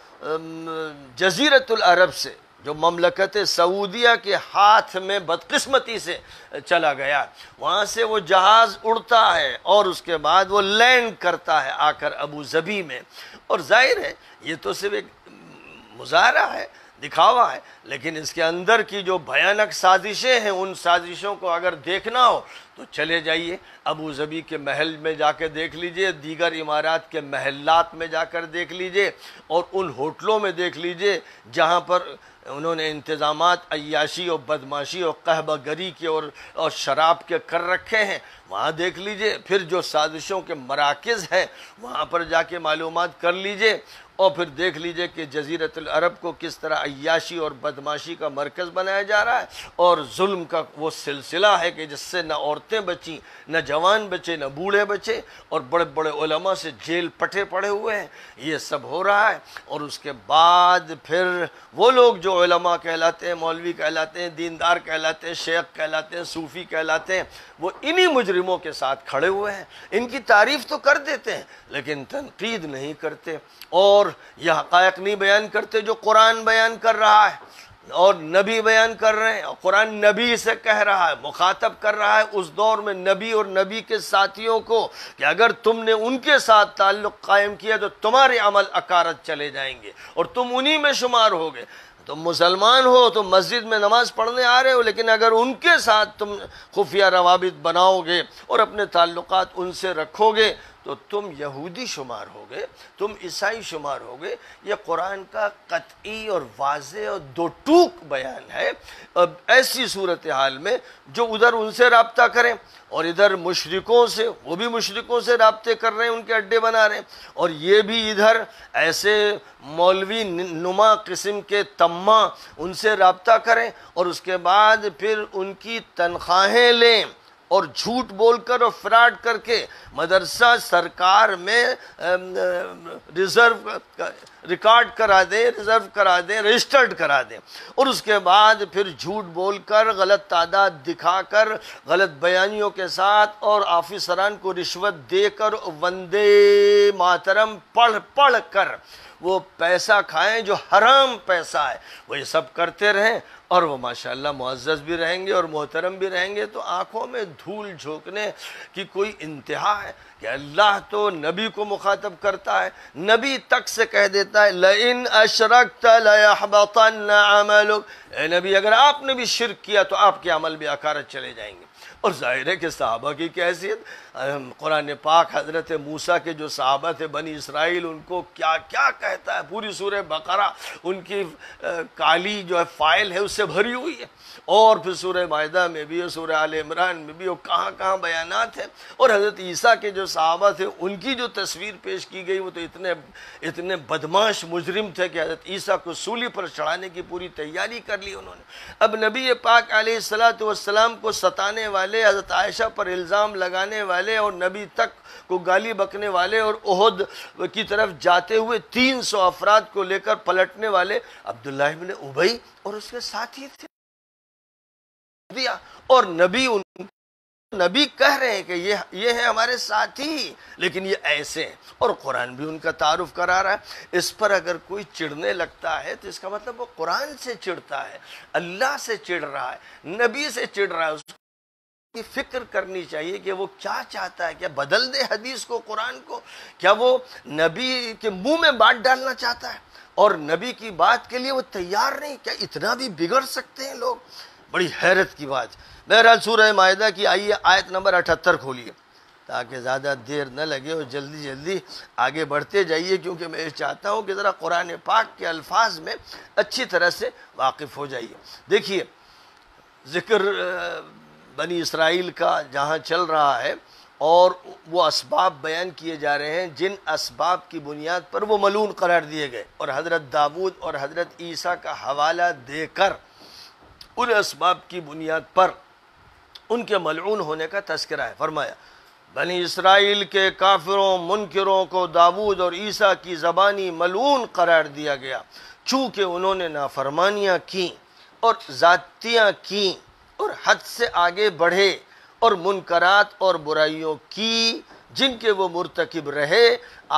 جزیرت العرب سے جو مملکت سعودیہ کے ہاتھ میں بدقسمتی سے چلا گیا، وہاں سے وہ جہاز اڑتا ہے اور اس کے بعد وہ لینڈ کرتا ہے آ کر ابو ظبی میں. اور ظاہر ہے یہ تو صرف ایک مظاہرہ ہے، دکھاوا ہے، لیکن اس کے اندر کی جو بھیانک سازشیں ہیں ان سازشوں کو اگر دیکھنا ہو تو چلے جائیے ابو ظبی کے محل میں جا کے دیکھ لیجئے، دیگر امارات کے محلات میں جا کر دیکھ لیجئے، اور ان ہوٹلوں میں دیکھ لیجئے جہاں پر انہوں نے انتظامات عیاشی اور بدماشی اور قہبہ گری کے اور شراب کے کر رکھے ہیں، وہاں دیکھ لیجئے. پھر جو سازشوں کے مراکز ہیں وہاں پر جا کے معلومات کر لیجئے، اور پھر دیکھ لیجئے کہ جزیرت العرب کو کس طرح عیاشی اور بدماشی کا مرکز بنایا جا رہا ہے، اور ظلم کا وہ سلسلہ ہے کہ جس سے نہ عورتیں بچیں، نہ جوان بچے، نہ بوڑھے بچے، اور بڑے بڑے علماء سے جیل پٹے پڑے ہوئے ہیں. یہ سب ہو رہا ہے. اور اس کے بعد پھر وہ لوگ جو علماء کہلاتے ہیں، مولوی کہلاتے ہیں، دیندار کہلاتے ہیں، شیخ کہلاتے ہیں، صوفی کہلاتے ہیں، وہ انہی مجرموں کے ساتھ کھڑے ہوئے ہیں. ان کی تعریف تو کر دیتے ہیں لیکن تنقید نہیں کرتے اور یہ حقائق نہیں بیان کرتے جو قرآن بیان کر رہا ہے اور نبی بیان کر رہے ہیں. قرآن نبی سے کہہ رہا ہے، مخاطب کر رہا ہے اس دور میں نبی اور نبی کے ساتھیوں کو کہ اگر تم نے ان کے ساتھ تعلق قائم کیا تو تمہارے عمل اکارت چلے جائیں گے اور تم انہی میں شمار ہوگے. تم مسلمان ہو، تم مسجد میں نماز پڑھنے آ رہے ہو، لیکن اگر ان کے ساتھ تم خفیہ روابط بناؤ گے اور اپنے تعلقات ان سے رکھو گے تو تم یہودی شمار ہوگے، تم عیسائی شمار ہوگے. یہ قرآن کا قطعی اور واضح اور دو ٹوک بیان ہے. اب ایسی صورتحال میں جو ادھر ان سے رابطہ کریں اور ادھر مشرکوں سے، وہ بھی مشرکوں سے رابطے کر رہے ہیں، ان کے اڈے بنا رہے ہیں، اور یہ بھی ادھر ایسے مولوی نما قسم کے تماں ان سے رابطہ کریں اور اس کے بعد پھر ان کی تنخواہیں لیں اور جھوٹ بول کر اور فراڈ کر کے مدرسہ سرکار میں ریکارڈ کرا دیں، ریزرو کرا دیں، رجسٹرڈ کرا دیں، اور اس کے بعد پھر جھوٹ بول کر، غلط تعداد دکھا کر، غلط بیانیوں کے ساتھ اور آفیسران کو رشوت دے کر، وندے ماترم پڑھ کر وہ پیسہ کھائیں جو حرام پیسہ ہے، وہ یہ سب کرتے رہیں اور وہ ماشاءاللہ معزز بھی رہیں گے اور محترم بھی رہیں گے، تو آنکھوں میں دھول جھونکنے کی کوئی انتہا ہے کہ اللہ تو نبی کو مخاطب کرتا ہے، نبی تک سے کہہ دیتا ہے لَإِنْ أَشْرَكْتَ لَيَحْبَطَنَّ عَمَلُكَ، اے نبی اگر آپ نے بھی شرک کیا تو آپ کے عمل بھی اکارت چلے جائیں گے۔ اور ظاہر ہے کہ صحابہ کی کیا حیثیت، قرآن پاک حضرت موسیٰ کے جو صحابہ تھے بنی اسرائیل، ان کو کیا کیا کہتا ہے، پوری سورہ بقرہ ان کی کالی جو ہے فائل ہے اس سے بھری ہوئی ہے، اور پھر سورہ مائدہ میں بھی اور سورہ آل عمران میں بھی، اور کہاں کہاں بیانات ہیں، اور حضرت عیسیٰ کے جو صحابہ تھے ان کی جو تصویر پیش کی گئی وہ تو اتنے بدماش مجرم تھے کہ حضرت عیسیٰ کو سولی پر چڑھانے کی پوری تیاری کر لی انہوں نے۔ اب نبی پاک علیہ السلام کو ستانے والے، حضرت عائشہ پر الزام لگانے والے اور نبی تک کو گالی بکنے والے اور احد کی طرف جاتے ہوئے 300 افراد کو لے کر پلٹنے والے عبداللہ ابن ابی اور اس کے ساتھی تھے، اور نبی کہہ رہے ہیں کہ یہ ہے ہمارے ساتھی، لیکن یہ ایسے ہیں، اور قرآن بھی ان کا تعارف کرا رہا ہے۔ اس پر اگر کوئی چڑھنے لگتا ہے تو اس کا مطلب وہ قرآن سے چڑھتا ہے، اللہ سے چڑھ رہا ہے، نبی سے چڑھ رہا ہے۔ اس کی فکر کرنی چاہیے کہ وہ کیا چاہتا ہے، کیا بدل دے حدیث کو، قرآن کو، کیا وہ نبی کے منہ میں بات ڈالنا چاہتا ہے اور نبی کی بات کے لیے وہ تیار نہیں؟ کیا اتنا بھی بگڑ سکتے ہیں لوگ؟ بڑی حیرت کی بات۔ بہرحال سورہ مائدہ کی آئیے آیت نمبر 78 کھولیے تاکہ زیادہ دیر نہ لگے اور جلدی آگے بڑھتے جائیے، کیونکہ میں چاہتا ہوں کہ ذرا قرآن پاک کے الفاظ میں اچھی طرح سے واقف ہو جائیے۔ دیکھیے ذکر بنی اسرائیل کا جہاں چل رہا ہے اور وہ اسباب بیان کیے جا رہے ہیں جن اسباب کی بنیاد پر وہ ملعون قرار دیے گئے، اور حضرت داؤد اور حضرت عیسیٰ کا حوالہ دے کر ان اسباب کی بنیاد پر ان کے ملعون ہونے کا تذکرہ ہے۔ فرمایا بنی اسرائیل کے کافروں منکروں کو داؤد اور عیسیٰ کی زبانی ملعون قرار دیا گیا، چونکہ انہوں نے نافرمانیاں کیں اور زیادتیاں کیں اور حد سے آگے بڑھے اور منکرات اور برائیوں کی جن کے وہ مرتکب رہے،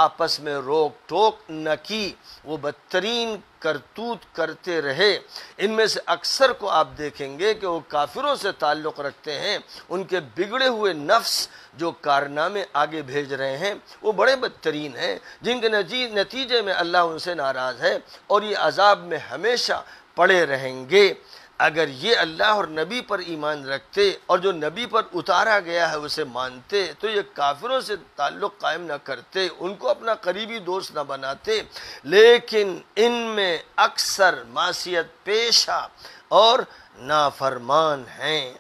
آپس میں روک ٹوک نہ کی، وہ بدترین کرتوت کرتے رہے۔ ان میں سے اکثر کو آپ دیکھیں گے کہ وہ کافروں سے تعلق رکھتے ہیں، ان کے بگڑے ہوئے نفس جو کارنامے آگے بھیج رہے ہیں وہ بڑے بدترین ہیں، جن کے نتیجے میں اللہ ان سے ناراض ہے اور یہ عذاب میں ہمیشہ پڑے رہیں گے۔ اگر یہ اللہ اور نبی پر ایمان رکھتے اور جو نبی پر اتارا گیا ہے اسے مانتے تو یہ کافروں سے تعلق قائم نہ کرتے، ان کو اپنا قریبی دوست نہ بناتے، لیکن ان میں اکثر معصیت پیشہ اور نافرمان ہیں۔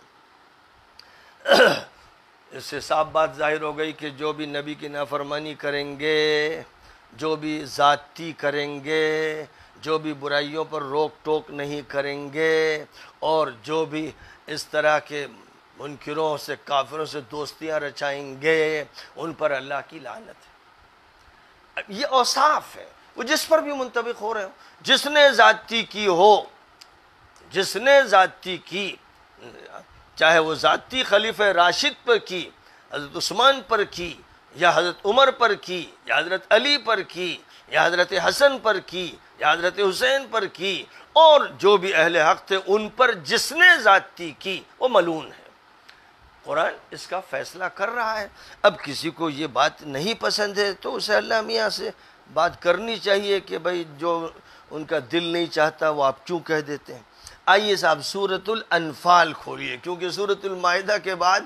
اس سے صاف بات ظاہر ہو گئی کہ جو بھی نبی کی نافرمانی کریں گے، جو بھی ذاتی کریں گے، جو بھی برائیوں پر روک ٹوک نہیں کریں گے، اور جو بھی اس طرح کے منکروں سے کافروں سے دوستیاں رچائیں گے، ان پر اللہ کی لعنت ہے۔ یہ اوصاف ہے، وہ جس پر بھی منطبق ہو رہے ہو، جس نے زیادتی کی ہو، جس نے زیادتی کی، چاہے وہ ذاتی خلیفہ راشد پر کی، حضرت عثمان پر کی، یا حضرت عمر پر کی، یا حضرت علی پر کی، یا حضرت حسن پر کی، یا حضرت حسین پر کی، اور جو بھی اہل حق تھے ان پر جس نے زیادتی کی وہ ملعون ہے۔ قرآن اس کا فیصلہ کر رہا ہے۔ اب کسی کو یہ بات نہیں پسند ہے تو اسے اللہ میاں سے بات کرنی چاہیے کہ بھائی جو ان کا دل نہیں چاہتا وہ آپ کیوں کہہ دیتے ہیں۔ آئیے صاحب سورۃ الانفال کھولیے، کیونکہ سورۃ المائدہ کے بعد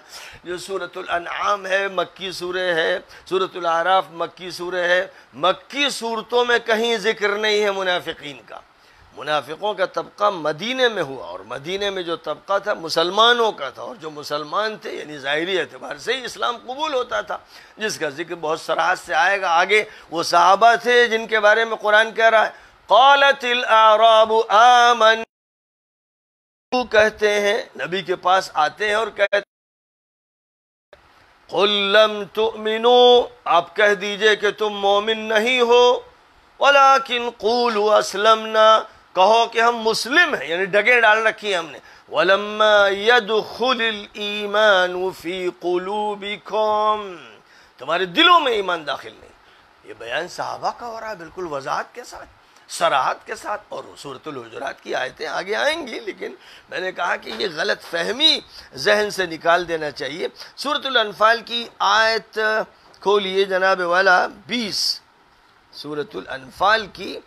جو سورۃ الانعام ہے مکی سورہ ہے، سورۃ الاعراف مکی سورہ ہے۔ مکی صورتوں میں کہیں ذکر نہیں ہے منافقین کا۔ منافقوں کا طبقہ مدینے میں ہوا، اور مدینے میں جو طبقہ تھا مسلمانوں کا تھا، اور جو مسلمان تھے یعنی ظاہری اعتبار سے ہی اسلام قبول ہوتا تھا، جس کا ذکر بہت صراحت سے آئے گا آگے۔ وہ صحابہ تھے جن کے بارے میں قرآن کہہ رہا ہے قالت الاعراب آمن، کہتے ہیں، نبی کے پاس آتے ہیں اور کہتے قل لم تؤمنوا، آپ کہہ دیجئے کہ تم مومن نہیں ہو، ولکن قولوا اسلمنا، کہو کہ ہم مسلم ہیں، یعنی ڈگیں ڈال رکھی ہیں ہم نے، ولما يدخل الایمان فی قلوبکم، تمہارے دلوں میں ایمان داخل نہیں۔ یہ بیان صحابہ کا ہو رہا ہے بالکل وضاحت کے ساتھ، صراحت کے ساتھ، اور سورۃ الحجرات کی آیتیں آگے آئیں گی، لیکن میں نے کہا کہ یہ غلط فہمی ذہن سے نکال دینا چاہیے۔ سورۃ الانفال کی آیت کھولیے جناب والا 20، سورۃ الانفال کی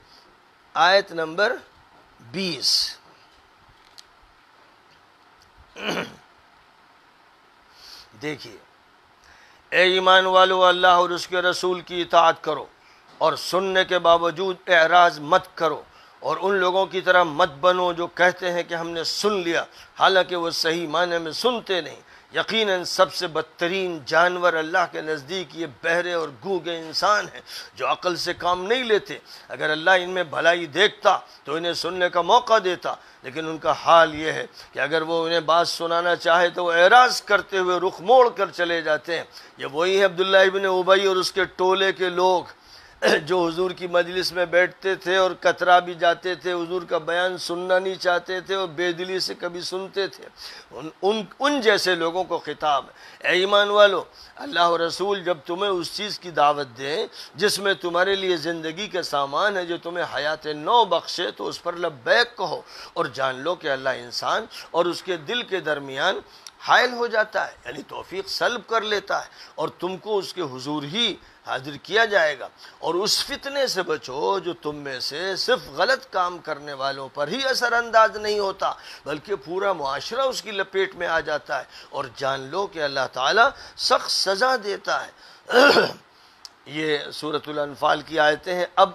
آیت نمبر 20۔ دیکھیے، اے ایمان والو، اللہ اور اس کے رسول کی اطاعت کرو اور سننے کے باوجود اعراض مت کرو، اور ان لوگوں کی طرح مت بنو جو کہتے ہیں کہ ہم نے سن لیا حالانکہ وہ صحیح معنی میں سنتے نہیں۔ یقیناً سب سے بدترین جانور اللہ کے نزدیک یہ بہرے اور گونگے انسان ہیں جو عقل سے کام نہیں لیتے۔ اگر اللہ ان میں بھلائی دیکھتا تو انہیں سننے کا موقع دیتا، لیکن ان کا حال یہ ہے کہ اگر وہ انہیں بات سنانا چاہے تو وہ اعراض کرتے ہوئے رخ موڑ کر چلے جاتے ہیں۔ یہ وہی ہے عبداللہ ابن ابی اور اس کے ٹولے کے لوگ جو حضور کی مجلس میں بیٹھتے تھے اور کترا بھی جاتے تھے، حضور کا بیان سننا نہیں چاہتے تھے اور بے دلی سے کبھی سنتے تھے۔ ان جیسے لوگوں کو خطاب ہے، اے ایمان والو، اللہ و رسول جب تمہیں اس چیز کی دعوت دیں جس میں تمہارے لیے زندگی کے سامان ہے، جو تمہیں حیات نو بخشے، تو اس پر لبیک کہو، اور جان لو کہ اللہ انسان اور اس کے دل کے درمیان حائل ہو جاتا ہے، یعنی توفیق سلب کر لیتا ہے، اور تم کو اس کے حضور ہی حاضر کیا جائے گا۔ اور اس فتنے سے بچو جو تم میں سے صرف غلط کام کرنے والوں پر ہی اثر انداز نہیں ہوتا بلکہ پورا معاشرہ اس کی لپیٹ میں آ جاتا ہے، اور جان لو کہ اللہ تعالیٰ سخت سزا دیتا ہے۔ یہ سورۃ الانفال کی آیتیں ہیں۔ اب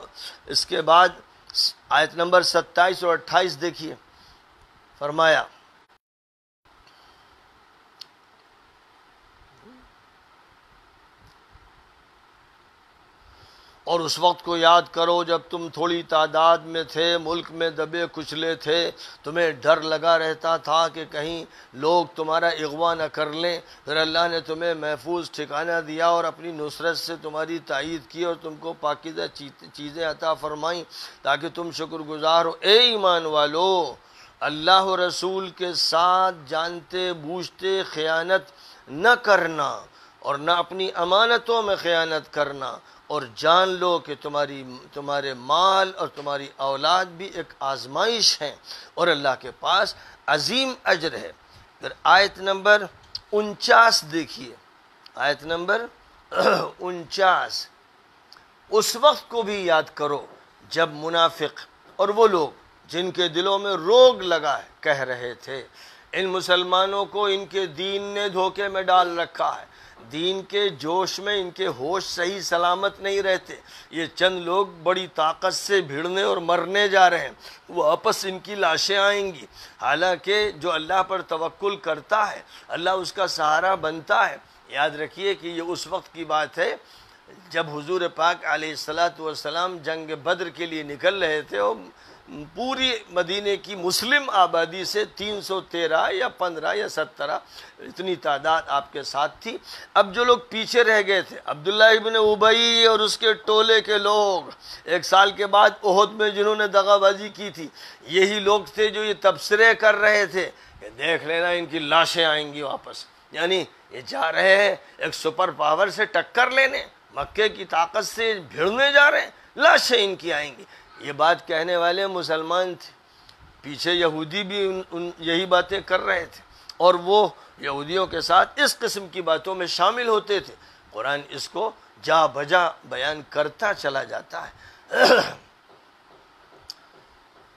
اس کے بعد آیت نمبر 27 اور 28 دیکھیے، فرمایا اور اس وقت کو یاد کرو جب تم تھوڑی تعداد میں تھے، ملک میں دبے کچلے تھے، تمہیں ڈر لگا رہتا تھا کہ کہیں لوگ تمہارا اغوا نہ کر لیں، پھر اللہ نے تمہیں محفوظ ٹھکانہ دیا اور اپنی نصرت سے تمہاری تائید کی اور تم کو پاکیزہ چیزیں عطا فرمائیں تاکہ تم شکر گزار ہو۔ اے ایمان والو، اللہ و رسول کے ساتھ جانتے بوجھتے خیانت نہ کرنا اور نہ اپنی امانتوں میں خیانت کرنا، اور جان لو کہ تمہارے مال اور تمہاری اولاد بھی ایک آزمائش ہیں اور اللہ کے پاس عظیم اجر ہے۔ پھر آیت نمبر 49 دیکھیے، آیت نمبر 49، اس وقت کو بھی یاد کرو جب منافق اور وہ لوگ جن کے دلوں میں روگ لگا ہے کہہ رہے تھے، ان مسلمانوں کو ان کے دین نے دھوکے میں ڈال رکھا ہے، دین کے جوش میں ان کے ہوش صحیح سلامت نہیں رہتے، یہ چند لوگ بڑی طاقت سے بھیڑنے اور مرنے جا رہے ہیں، واپس ان کی لاشیں آئیں گی۔ حالانکہ جو اللہ پر توکل کرتا ہے اللہ اس کا سہارا بنتا ہے۔ یاد رکھیے کہ یہ اس وقت کی بات ہے جب حضور پاک علیہ السلام جنگ بدر کے لیے نکل رہے تھے، اور پوری مدینے کی مسلم آبادی سے 313 یا 15 یا 17 اتنی تعداد آپ کے ساتھ تھی۔ اب جو لوگ پیچھے رہ گئے تھے، عبداللہ ابن ابی اور اس کے ٹولے کے لوگ، 1 سال کے بعد احد میں جنہوں نے دغا بازی کی تھی، یہی لوگ تھے جو یہ تبصرے کر رہے تھے کہ دیکھ لینا ان کی لاشیں آئیں گی واپس، یعنی یہ جا رہے ہیں ایک سپر پاور سے ٹکر لینے، مکے کی طاقت سے بھیڑنے جا رہے ہیں، لاشیں ان کی آئیں گی۔ یہ بات کہنے والے مسلمان تھے، پیچھے یہودی بھی یہی باتیں کر رہے تھے، اور وہ یہودیوں کے ساتھ اس قسم کی باتوں میں شامل ہوتے تھے۔ قرآن اس کو جا بجا بیان کرتا چلا جاتا ہے۔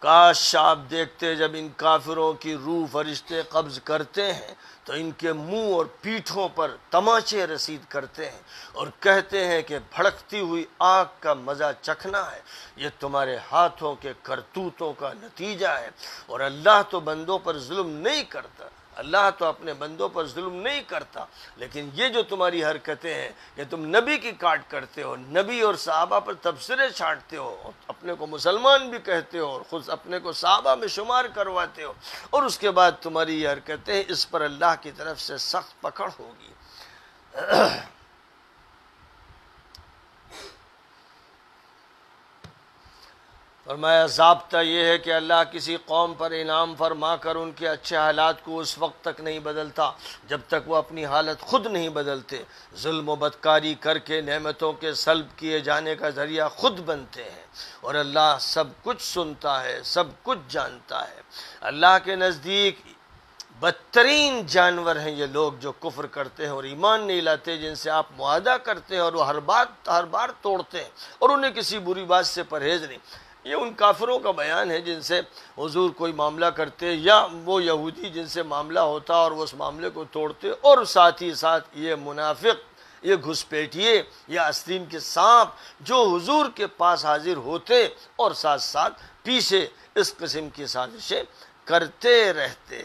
کاش آپ دیکھتے جب ان کافروں کی روح فرشتے قبض کرتے ہیں تو ان کے منہ اور پیٹھوں پر تماچے رسید کرتے ہیں اور کہتے ہیں کہ بھڑکتی ہوئی آگ کا مزہ چکھنا ہے، یہ تمہارے ہاتھوں کے کرتوتوں کا نتیجہ ہے، اور اللہ تو بندوں پر ظلم نہیں کرتا، اللہ تو اپنے بندوں پر ظلم نہیں کرتا، لیکن یہ جو تمہاری حرکتیں ہیں کہ تم نبی کی کاٹ کرتے ہو، نبی اور صحابہ پر تبصرے چھاٹتے ہو، اپنے کو مسلمان بھی کہتے ہو اور خود اپنے کو صحابہ میں شمار کرواتے ہو، اور اس کے بعد تمہاری یہ حرکتیں، اس پر اللہ کی طرف سے سخت پکڑ ہوگی۔ فرمایا ضابطہ یہ ہے کہ اللہ کسی قوم پر انعام فرما کر ان کے اچھے حالات کو اس وقت تک نہیں بدلتا جب تک وہ اپنی حالت خود نہیں بدلتے. ظلم و بدکاری کر کے نعمتوں کے سلب کیے جانے کا ذریعہ خود بنتے ہیں، اور اللہ سب کچھ سنتا ہے، سب کچھ جانتا ہے. اللہ کے نزدیک بدترین جانور ہیں یہ لوگ جو کفر کرتے ہیں اور ایمان نہیں لاتے، جن سے آپ معاہدہ کرتے ہیں اور وہ ہر بار توڑتے ہیں اور انہیں کسی بری بات سے پرہیز نہیں. یہ ان کافروں کا بیان ہے جن سے حضور کوئی معاملہ کرتے، یا وہ یہودی جن سے معاملہ ہوتا اور وہ اس معاملے کو توڑتے، اور ساتھ ہی ساتھ یہ منافق، یہ گھسپیٹیے، یہ آستین کے سانپ جو حضور کے پاس حاضر ہوتے اور ساتھ ساتھ پیچھے اس قسم کی سازشیں کرتے رہتے.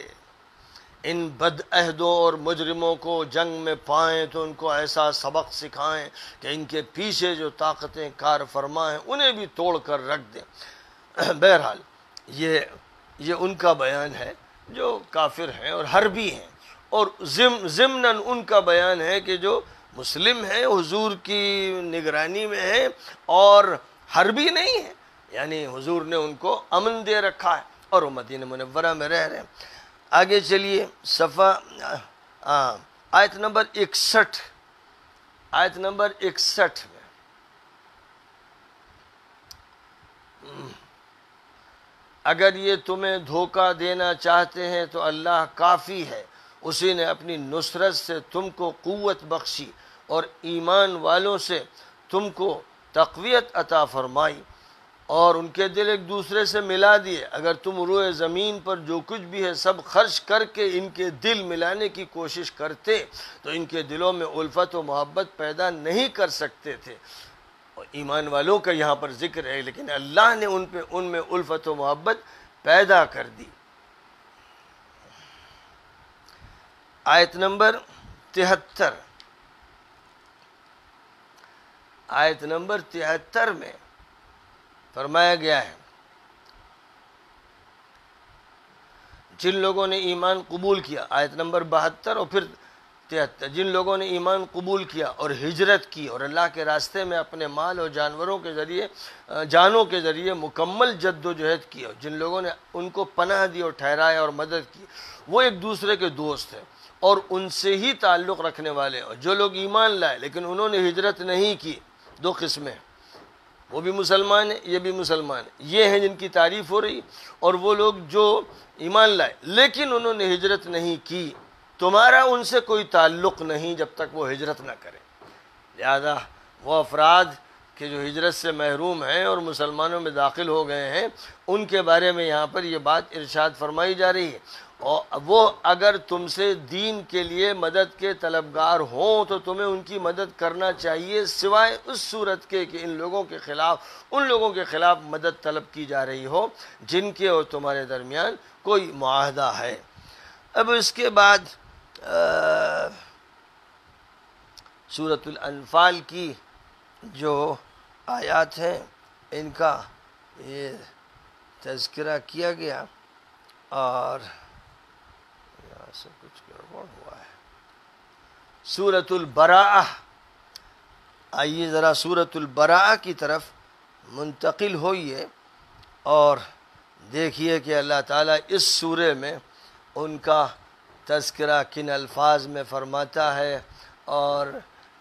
ان بد عہدوں اور مجرموں کو جنگ میں پائیں تو ان کو ایسا سبق سکھائیں کہ ان کے پیچھے جو طاقتیں کار فرما ہیں انہیں بھی توڑ کر رکھ دیں. بہرحال یہ ان کا بیان ہے جو کافر ہیں اور حربی ہیں، اور ضمناً ان کا بیان ہے کہ جو مسلم ہیں، حضور کی نگرانی میں ہیں اور حربی نہیں ہیں، یعنی حضور نے ان کو امن دے رکھا ہے اور وہ مدینہ منورہ میں رہ رہے ہیں. آگے چلیے صفحہ آیت نمبر 61. آیت نمبر 61 میں اگر یہ تمہیں دھوکہ دینا چاہتے ہیں تو اللہ کافی ہے، اسی نے اپنی نصرت سے تم کو قوت بخشی اور ایمان والوں سے تم کو تقویت عطا فرمائی اور ان کے دل ایک دوسرے سے ملا دیے. اگر تم روئے زمین پر جو کچھ بھی ہے سب خرچ کر کے ان کے دل ملانے کی کوشش کرتے تو ان کے دلوں میں الفت و محبت پیدا نہیں کر سکتے تھے. اور ایمان والوں کا یہاں پر ذکر ہے، لیکن اللہ نے ان میں الفت و محبت پیدا کر دی. آیت نمبر 73. آیت نمبر 73 میں فرمایا گیا ہے جن لوگوں نے ایمان قبول کیا. آیت نمبر 72 اور پھر 73. جن لوگوں نے ایمان قبول کیا اور ہجرت کی اور اللہ کے راستے میں اپنے مال اور جانوں کے ذریعے مکمل جد و جہد کی، اور جن لوگوں نے ان کو پناہ دی اور ٹھہرایا اور مدد کی، وہ ایک دوسرے کے دوست ہیں اور ان سے ہی تعلق رکھنے والے ہیں. اور جو لوگ ایمان لائے لیکن انہوں نے ہجرت نہیں کی، دو قسمیں، وہ بھی مسلمان ہیں یہ بھی مسلمان ہیں، یہ ہیں جن کی تعریف ہو رہی. اور وہ لوگ جو ایمان لائے لیکن انہوں نے ہجرت نہیں کی، تمہارا ان سے کوئی تعلق نہیں جب تک وہ ہجرت نہ کریں. لہذا وہ افراد کہ جو ہجرت سے محروم ہیں اور مسلمانوں میں داخل ہو گئے ہیں، ان کے بارے میں یہاں پر یہ بات ارشاد فرمائی جا رہی ہے. اور وہ اگر تم سے دین کے لیے مدد کے طلبگار ہوں تو تمہیں ان کی مدد کرنا چاہیے، سوائے اس صورت کے کہ ان لوگوں کے خلاف مدد طلب کی جا رہی ہو جن کے اور تمہارے درمیان کوئی معاہدہ ہے. اب اس کے بعد سورۃ الانفال کی جو آیات ہیں ان کا یہ تذکرہ کیا گیا، اور یہاں سے کچھ گڑبڑ ہوا ہے. سورۃ البراءہ، آئیے ذرا سورۃ البراءہ کی طرف منتقل ہوئیے اور دیکھیے کہ اللہ تعالیٰ اس سورے میں ان کا تذکرہ کن الفاظ میں فرماتا ہے اور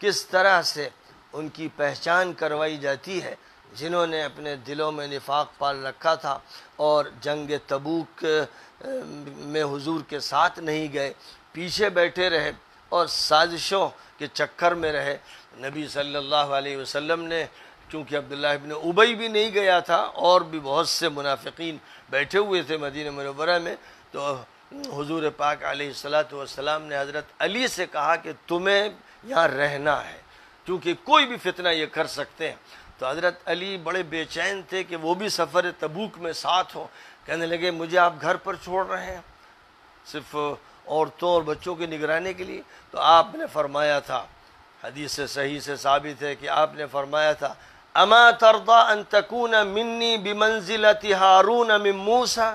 کس طرح سے ان کی پہچان کروائی جاتی ہے جنہوں نے اپنے دلوں میں نفاق پال رکھا تھا اور جنگ تبوک میں حضور کے ساتھ نہیں گئے، پیچھے بیٹھے رہے اور سازشوں کے چکر میں رہے. نبی صلی اللہ علیہ وسلم نے چونکہ عبداللہ ابن ابی بھی نہیں گیا تھا اور بھی بہت سے منافقین بیٹھے ہوئے تھے مدینہ منورہ میں، تو حضور پاک علیہ الصلاۃ والسلام نے حضرت علی سے کہا کہ تمہیں یہاں رہنا ہے کیونکہ کوئی بھی فتنہ یہ کر سکتے ہیں. تو حضرت علی بڑے بے چین تھے کہ وہ بھی سفر تبوک میں ساتھ ہوں. کہنے لگے مجھے آپ گھر پر چھوڑ رہے ہیں صرف عورتوں اور بچوں کی نگرانی کے لیے؟ تو آپ نے فرمایا تھا، حدیث سے صحیح سے ثابت ہے کہ آپ نے فرمایا تھا اما ترضى ان تكون مني بمنزلة هارون من موسى،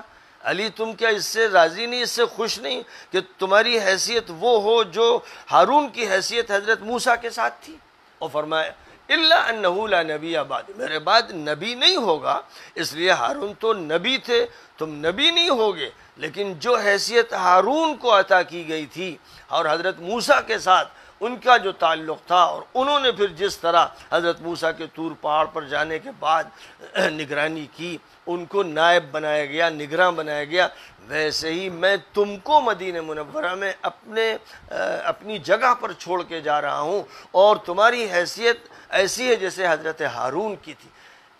علی تم کیا اس سے راضی نہیں، اس سے خوش نہیں کہ تمہاری حیثیت وہ ہو جو ہارون کی حیثیت حضرت موسیٰ کے ساتھ تھی؟ اور فرمایا الا انہ لا نبی بعد، میرے بعد نبی نہیں ہوگا، اس لیے ہارون تو نبی تھے، تم نبی نہیں ہوگے، لیکن جو حیثیت ہارون کو عطا کی گئی تھی اور حضرت موسیٰ کے ساتھ ان کا جو تعلق تھا، اور انہوں نے پھر جس طرح حضرت موسیٰ کے طور پہاڑ پر جانے کے بعد نگرانی کی، ان کو نائب بنایا گیا، نگراں بنایا گیا، ویسے ہی میں تم کو مدینہ منورہ میں اپنی جگہ پر چھوڑ کے جا رہا ہوں، اور تمہاری حیثیت ایسی ہے جیسے حضرت ہارون کی تھی۔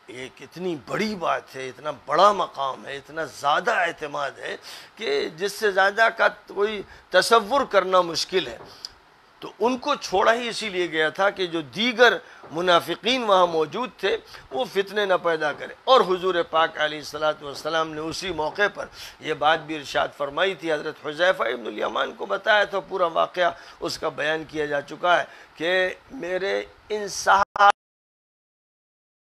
ایک اتنی بڑی بات ہے، اتنا بڑا مقام ہے، اتنا زیادہ اعتماد ہے کہ جس سے زیادہ کا کوئی تصور کرنا مشکل ہے۔ تو ان کو چھوڑا ہی اسی لیے گیا تھا کہ جو دیگر منافقین وہاں موجود تھے وہ فتنے نہ پیدا کرے، اور حضور پاک علیہ الصلوۃ والسلام نے اسی موقع پر یہ بات بھی ارشاد فرمائی تھی۔ حضرت حذیفہ ابن الیمان کو بتایا تھا، پورا واقعہ اس کا بیان کیا جا چکا ہے کہ میرے ان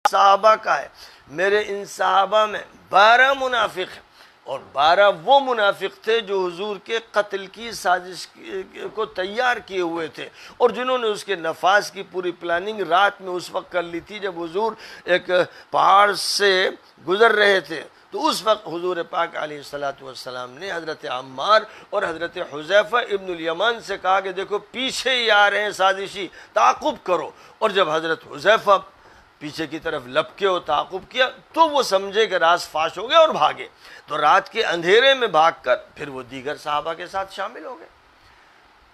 صحابہ کا ہے، میرے ان صحابہ میں 12 منافق ہیں، اور 12 وہ منافق تھے جو حضور کے قتل کی سازش کو تیار کیے ہوئے تھے، اور جنہوں نے اس کے نفاذ کی پوری پلاننگ رات میں اس وقت کر لی تھی جب حضور ایک پہاڑ سے گزر رہے تھے۔ تو اس وقت حضور پاک علیہ الصلوۃ والسلام نے حضرت عمار اور حضرت حذیفہ ابن الیمان سے کہا کہ دیکھو پیچھے ہی آ رہے ہیں سازشی، تعاقب کرو، اور جب حضرت حذیفہ پیچھے کی طرف لپکے اور تعاقب کیا تو وہ سمجھے کہ راز فاش ہو گئے اور بھاگے، تو رات کے اندھیرے میں بھاگ کر پھر وہ دیگر صحابہ کے ساتھ شامل ہو گئے۔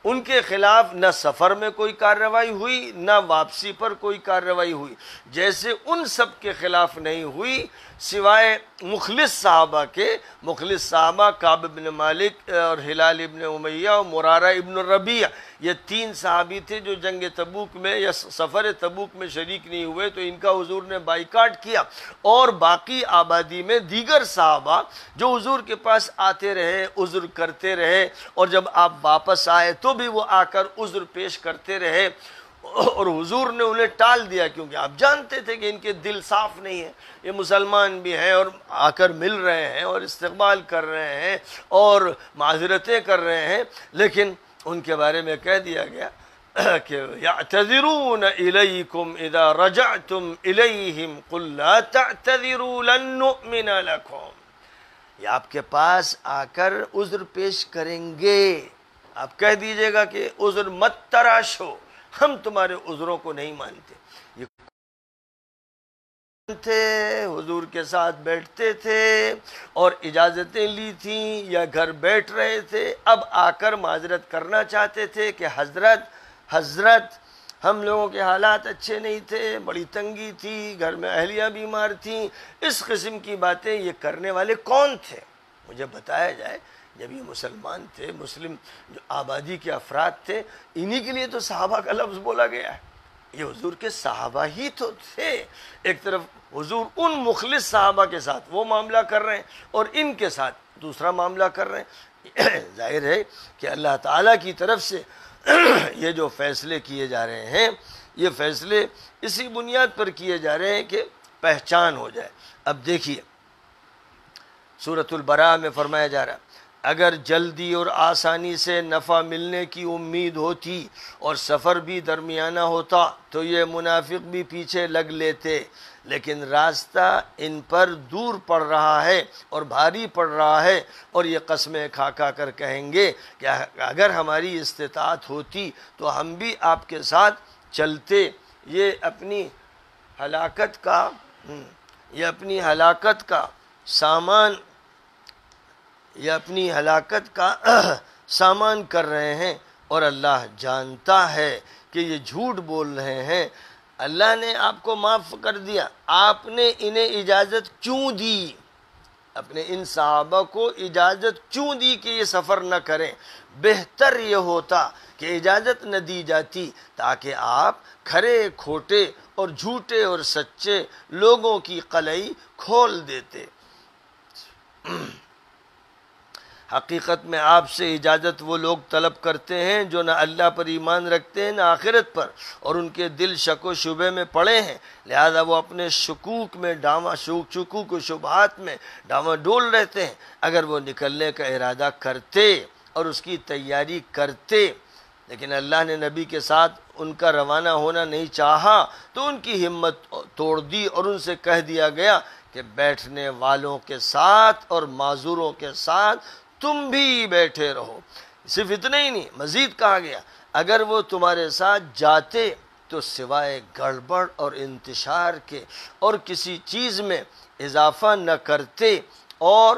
ان کے خلاف نہ سفر میں کوئی کارروائی ہوئی، نہ واپسی پر کوئی کارروائی ہوئی، جیسے ان سب کے خلاف نہیں ہوئی سوائے مخلص صحابہ کے۔ مخلص صحابہ کعب بن مالک اور ہلال ابن امیہ اور مرارہ ابن ربیع، یہ 3 صحابی تھے جو جنگ تبوک میں یا سفر تبوک میں شریک نہیں ہوئے، تو ان کا حضور نے بائیکاٹ کیا، اور باقی آبادی میں دیگر صحابہ جو حضور کے پاس آتے رہے، عذر کرتے رہے، اور جب آپ واپس آئے تو بھی وہ آ کر عذر پیش کرتے رہے، اور حضور نے انہیں ٹال دیا، کیونکہ آپ جانتے تھے کہ ان کے دل صاف نہیں ہیں، یہ مسلمان بھی ہیں اور آ کر مل رہے ہیں اور استقبال کر رہے ہیں اور معذرتیں کر رہے ہیں، لیکن ان کے بارے میں کہہ دیا گیا کہ یعتذرون الیکم اذا رجعتم الیہم قل لا تعتذروا لن نؤمن لکم، یہ آپ کے پاس آ کر عذر پیش کریں گے، آپ کہہ دیجئے گا کہ عذر مت تراشو، ہم تمہارے عذروں کو نہیں مانتے۔ یہ تھے حضور کے ساتھ بیٹھتے تھے اور اجازتیں لی تھیں یا گھر بیٹھ رہے تھے، اب آ کر معذرت کرنا چاہتے تھے کہ حضرت ہم لوگوں کے حالات اچھے نہیں تھے، بڑی تنگی تھی، گھر میں اہلیہ بیمار تھیں، اس قسم کی باتیں یہ کرنے والے کون تھے؟ مجھے بتایا جائے۔ جب یہ مسلمان تھے، مسلم جو آبادی کے افراد تھے، انہی کے لیے تو صحابہ کا لفظ بولا گیا ہے، یہ حضور کے صحابہ ہی تو تھے۔ ایک طرف حضور ان مخلص صحابہ کے ساتھ وہ معاملہ کر رہے ہیں اور ان کے ساتھ دوسرا معاملہ کر رہے ہیں۔ ظاہر ہے کہ اللہ تعالیٰ کی طرف سے یہ جو فیصلے کیے جا رہے ہیں، یہ فیصلے اسی بنیاد پر کیے جا رہے ہیں کہ پہچان ہو جائے۔ اب دیکھیے سورۃ البراء میں فرمایا جا رہا ہے اگر جلدی اور آسانی سے نفع ملنے کی امید ہوتی اور سفر بھی درمیانہ ہوتا تو یہ منافق بھی پیچھے لگ لیتے، لیکن راستہ ان پر دور پڑ رہا ہے اور بھاری پڑ رہا ہے، اور یہ قسمیں کھا کھا کر کہیں گے کہ اگر ہماری استطاعت ہوتی تو ہم بھی آپ کے ساتھ چلتے۔ یہ اپنی ہلاکت کا سامان کر رہے ہیں، اور اللہ جانتا ہے کہ یہ جھوٹ بول رہے ہیں۔ اللہ نے آپ کو معاف کر دیا، آپ نے انہیں اجازت کیوں دی؟ اپنے ان صحابہ کو اجازت کیوں دی کہ یہ سفر نہ کریں؟ بہتر یہ ہوتا کہ اجازت نہ دی جاتی تاکہ آپ کھرے کھوٹے اور جھوٹے اور سچے لوگوں کی قلعی کھول دیتے۔ حقیقت میں آپ سے اجازت وہ لوگ طلب کرتے ہیں جو نہ اللہ پر ایمان رکھتے ہیں نہ آخرت پر، اور ان کے دل شک و شبے میں پڑے ہیں، لہذا وہ اپنے شکوک و شبہات میں ڈاواں ڈول رہتے ہیں۔ اگر وہ نکلنے کا ارادہ کرتے اور اس کی تیاری کرتے، لیکن اللہ نے نبی کے ساتھ ان کا روانہ ہونا نہیں چاہا تو ان کی ہمت توڑ دی اور ان سے کہہ دیا گیا کہ بیٹھنے والوں کے ساتھ اور معذوروں کے ساتھ تم بھی بیٹھے رہو۔ صرف اتنا ہی نہیں، مزید کہا گیا اگر وہ تمہارے ساتھ جاتے تو سوائے گڑبڑ اور انتشار کے اور کسی چیز میں اضافہ نہ کرتے اور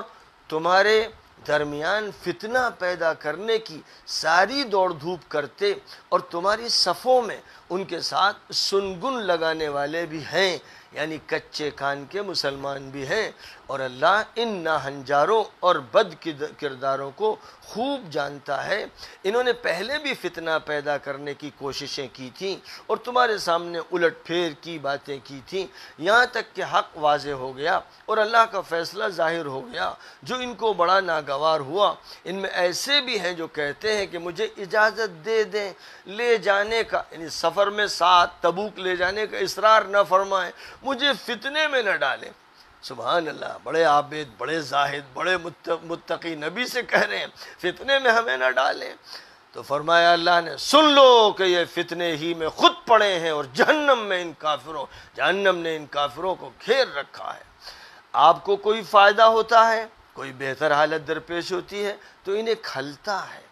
تمہارے درمیان فتنہ پیدا کرنے کی ساری دوڑ دھوپ کرتے، اور تمہاری صفوں میں ان کے ساتھ سنگن لگانے والے بھی ہیں، یعنی کچے کان کے مسلمان بھی ہیں، اور اللہ ان ناہنجاروں اور بد کرداروں کو خوب جانتا ہے۔ انہوں نے پہلے بھی فتنہ پیدا کرنے کی کوششیں کی تھیں اور تمہارے سامنے الٹ پھیر کی باتیں کی تھیں، یہاں تک کہ حق واضح ہو گیا اور اللہ کا فیصلہ ظاہر ہو گیا، جو ان کو بڑا ناگوار ہوا۔ ان میں ایسے بھی ہیں جو کہتے ہیں کہ مجھے اجازت دے دیں لے جانے کا، یعنی سفر میں ساتھ تبوک لے جانے کا اصرار نہ فرمائیں، مجھے فتنے میں نہ ڈالیں۔ سبحان اللہ، بڑے عابد، بڑے زاہد، بڑے متقی نبی سے کہہ رہے ہیں فتنے میں ہمیں نہ ڈالیں۔ تو فرمایا اللہ نے سن لو کہ یہ فتنے ہی میں خود پڑے ہیں اور جہنم نے ان کافروں کو گھیر رکھا ہے۔ آپ کو کوئی فائدہ ہوتا ہے، کوئی بہتر حالت درپیش ہوتی ہے تو انہیں کھلتا ہے،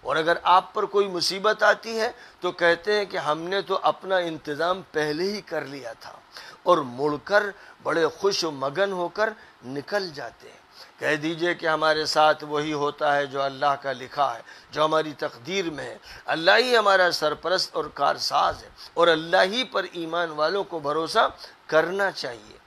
اور اگر آپ پر کوئی مصیبت آتی ہے تو کہتے ہیں کہ ہم نے تو اپنا انتظام پہلے ہی کر لیا تھا، اور مڑ کر بڑے خوش و مگن ہو کر نکل جاتے ہیں۔ کہہ دیجئے کہ ہمارے ساتھ وہی ہوتا ہے جو اللہ کا لکھا ہے، جو ہماری تقدیر میں ہے۔ اللہ ہی ہمارا سرپرست اور کارساز ہے، اور اللہ ہی پر ایمان والوں کو بھروسہ کرنا چاہیے۔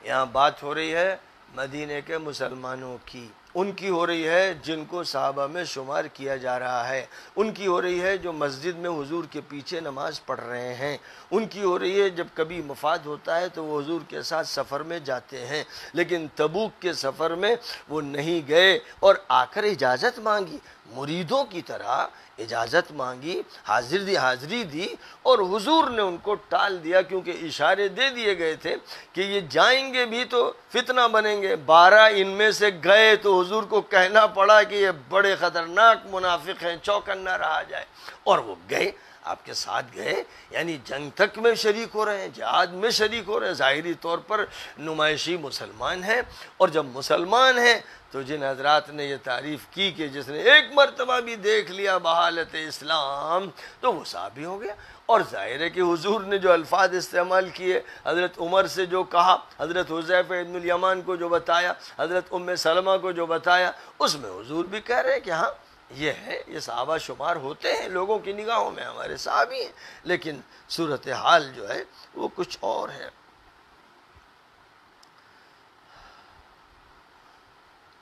یہاں بات ہو رہی ہے مدینے کے مسلمانوں کی، ان کی ہو رہی ہے جن کو صحابہ میں شمار کیا جا رہا ہے، ان کی ہو رہی ہے جو مسجد میں حضور کے پیچھے نماز پڑھ رہے ہیں، ان کی ہو رہی ہے جب کبھی مفاد ہوتا ہے تو وہ حضور کے ساتھ سفر میں جاتے ہیں، لیکن تبوک کے سفر میں وہ نہیں گئے اور آ کر اجازت مانگی، مریدوں کی طرح اجازت مانگی، حاضری دی، اور حضور نے ان کو ٹال دیا، کیونکہ اشارے دے دیے گئے تھے کہ یہ جائیں گے بھی تو فتنہ بنیں گے۔ 12 ان میں سے گئے تو حضور کو کہنا پڑا کہ یہ بڑے خطرناک منافق ہیں، چوکن نہ رہا جائے، اور وہ گئے، آپ کے ساتھ گئے، یعنی جنگ تک میں شریک ہو رہے ہیں، جہاد میں شریک ہو رہے ہیں، ظاہری طور پر نمائشی مسلمان ہیں، اور جب مسلمان ہیں تو جن حضرات نے یہ تعریف کی کہ جس نے ایک مرتبہ بھی دیکھ لیا بحالت اسلام تو وہ صحابی ہو گیا۔ اور ظاہر ہے کہ حضور نے جو الفاظ استعمال کیے، حضرت عمر سے جو کہا، حضرت حذیفہ ابن الیمان کو جو بتایا، حضرت ام سلمہ کو جو بتایا، اس میں حضور بھی کہہ رہے ہیں کہ ہاں یہ ہے، یہ صحابہ شمار ہوتے ہیں لوگوں کی نگاہوں میں، ہمارے صحابی ہیں، لیکن صورتحال جو ہے وہ کچھ اور ہے۔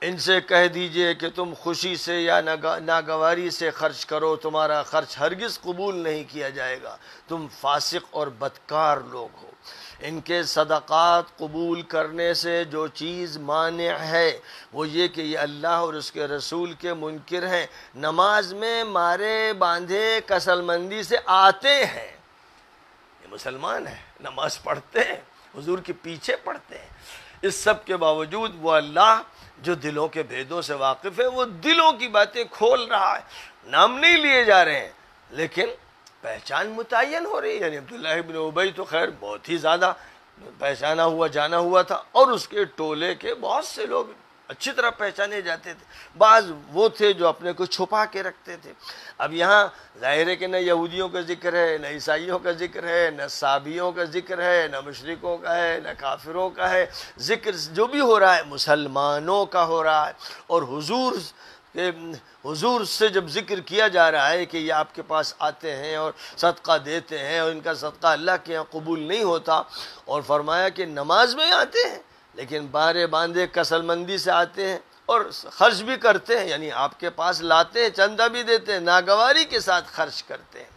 ان سے کہہ دیجئے کہ تم خوشی سے یا ناگواری سے خرچ کرو، تمہارا خرچ ہرگز قبول نہیں کیا جائے گا، تم فاسق اور بدکار لوگ ہو۔ ان کے صدقات قبول کرنے سے جو چیز مانع ہے وہ یہ کہ یہ اللہ اور اس کے رسول کے منکر ہیں، نماز میں مارے باندھے کسل مندی سے آتے ہیں، یہ مسلمان ہیں، نماز پڑھتے ہیں، حضور کے پیچھے پڑھتے ہیں، اس سب کے باوجود وہ اللہ جو دلوں کے بھیدوں سے واقف ہے، وہ دلوں کی باتیں کھول رہا ہے۔ نام نہیں لیے جا رہے ہیں لیکن پہچان متعین ہو رہی ہے، یعنی عبداللہ ابن ابی تو خیر بہت ہی زیادہ پہچانا ہوا جانا ہوا تھا، اور اس کے ٹولے کے بہت سے لوگ اچھی طرح پہچانے جاتے تھے، بعض وہ تھے جو اپنے کو چھپا کے رکھتے تھے۔ اب یہاں ظاہر ہے کہ نہ یہودیوں کا ذکر ہے، نہ عیسائیوں کا ذکر ہے، نہ صابیوں کا ذکر ہے، نہ مشرکوں کا ہے، نہ کافروں کا ہے، ذکر جو بھی ہو رہا ہے مسلمانوں کا ہو رہا ہے، اور حضور سے جب ذکر کیا جا رہا ہے کہ یہ آپ کے پاس آتے ہیں اور صدقہ دیتے ہیں اور ان کا صدقہ اللہ کے یہاں قبول نہیں ہوتا، اور فرمایا کہ نماز میں آتے ہیں لیکن بارے باندھے کسل مندی سے آتے ہیں اور خرچ بھی کرتے ہیں، یعنی آپ کے پاس لاتے ہیں، چندہ بھی دیتے ہیں، ناگواری کے ساتھ خرچ کرتے ہیں۔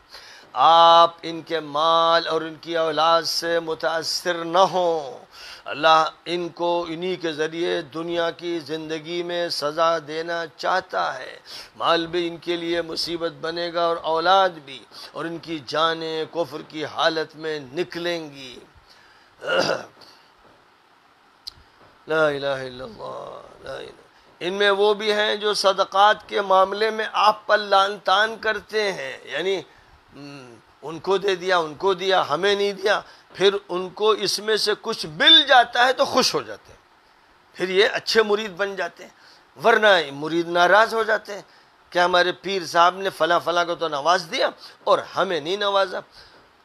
آپ ان کے مال اور ان کی اولاد سے متاثر نہ ہوں۔ اللہ ان کو انہی کے ذریعے دنیا کی زندگی میں سزا دینا چاہتا ہے۔ مال بھی ان کے لیے مصیبت بنے گا اور اولاد بھی، اور ان کی جانیں کفر کی حالت میں نکلیں گی۔ لا الہ الا اللہ، لا الہ۔ ان میں وہ بھی ہیں جو صدقات کے معاملے میں آپ پر لعن طعن کرتے ہیں، یعنی ان کو دے دیا، ان کو دیا، ہمیں نہیں دیا، پھر ان کو اس میں سے کچھ مل جاتا ہے تو خوش ہو جاتے ہیں، پھر یہ اچھے مرید بن جاتے ہیں، ورنہ مرید ناراض ہو جاتے ہیں کہ ہمارے پیر صاحب نے فلاں فلاں کو تو نواز دیا اور ہمیں نہیں نوازا،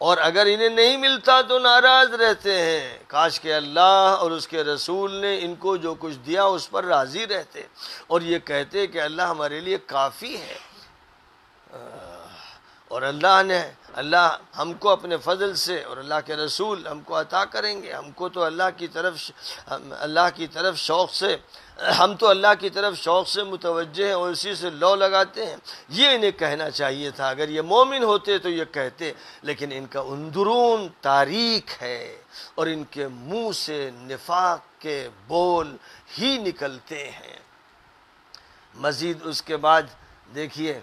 اور اگر انہیں نہیں ملتا تو ناراض رہتے ہیں، کاش کہ اللہ اور اس کے رسول نے ان کو جو کچھ دیا اس پر راضی رہتے اور یہ کہتے کہ اللہ ہمارے لیے کافی ہے۔ اور اللہ ہم کو اپنے فضل سے اور اللہ کے رسول ہم کو عطا کریں گے، ہم کو تو اللہ کی طرف شوق سے، ہم تو اللہ کی طرف شوق سے متوجہ ہیں اور اسی سے لو لگاتے ہیں۔ یہ انہیں کہنا چاہیے تھا، اگر یہ مومن ہوتے تو یہ کہتے، لیکن ان کا اندرون تاریک ہے اور ان کے منہ سے نفاق کے بول ہی نکلتے ہیں۔ مزید اس کے بعد دیکھیے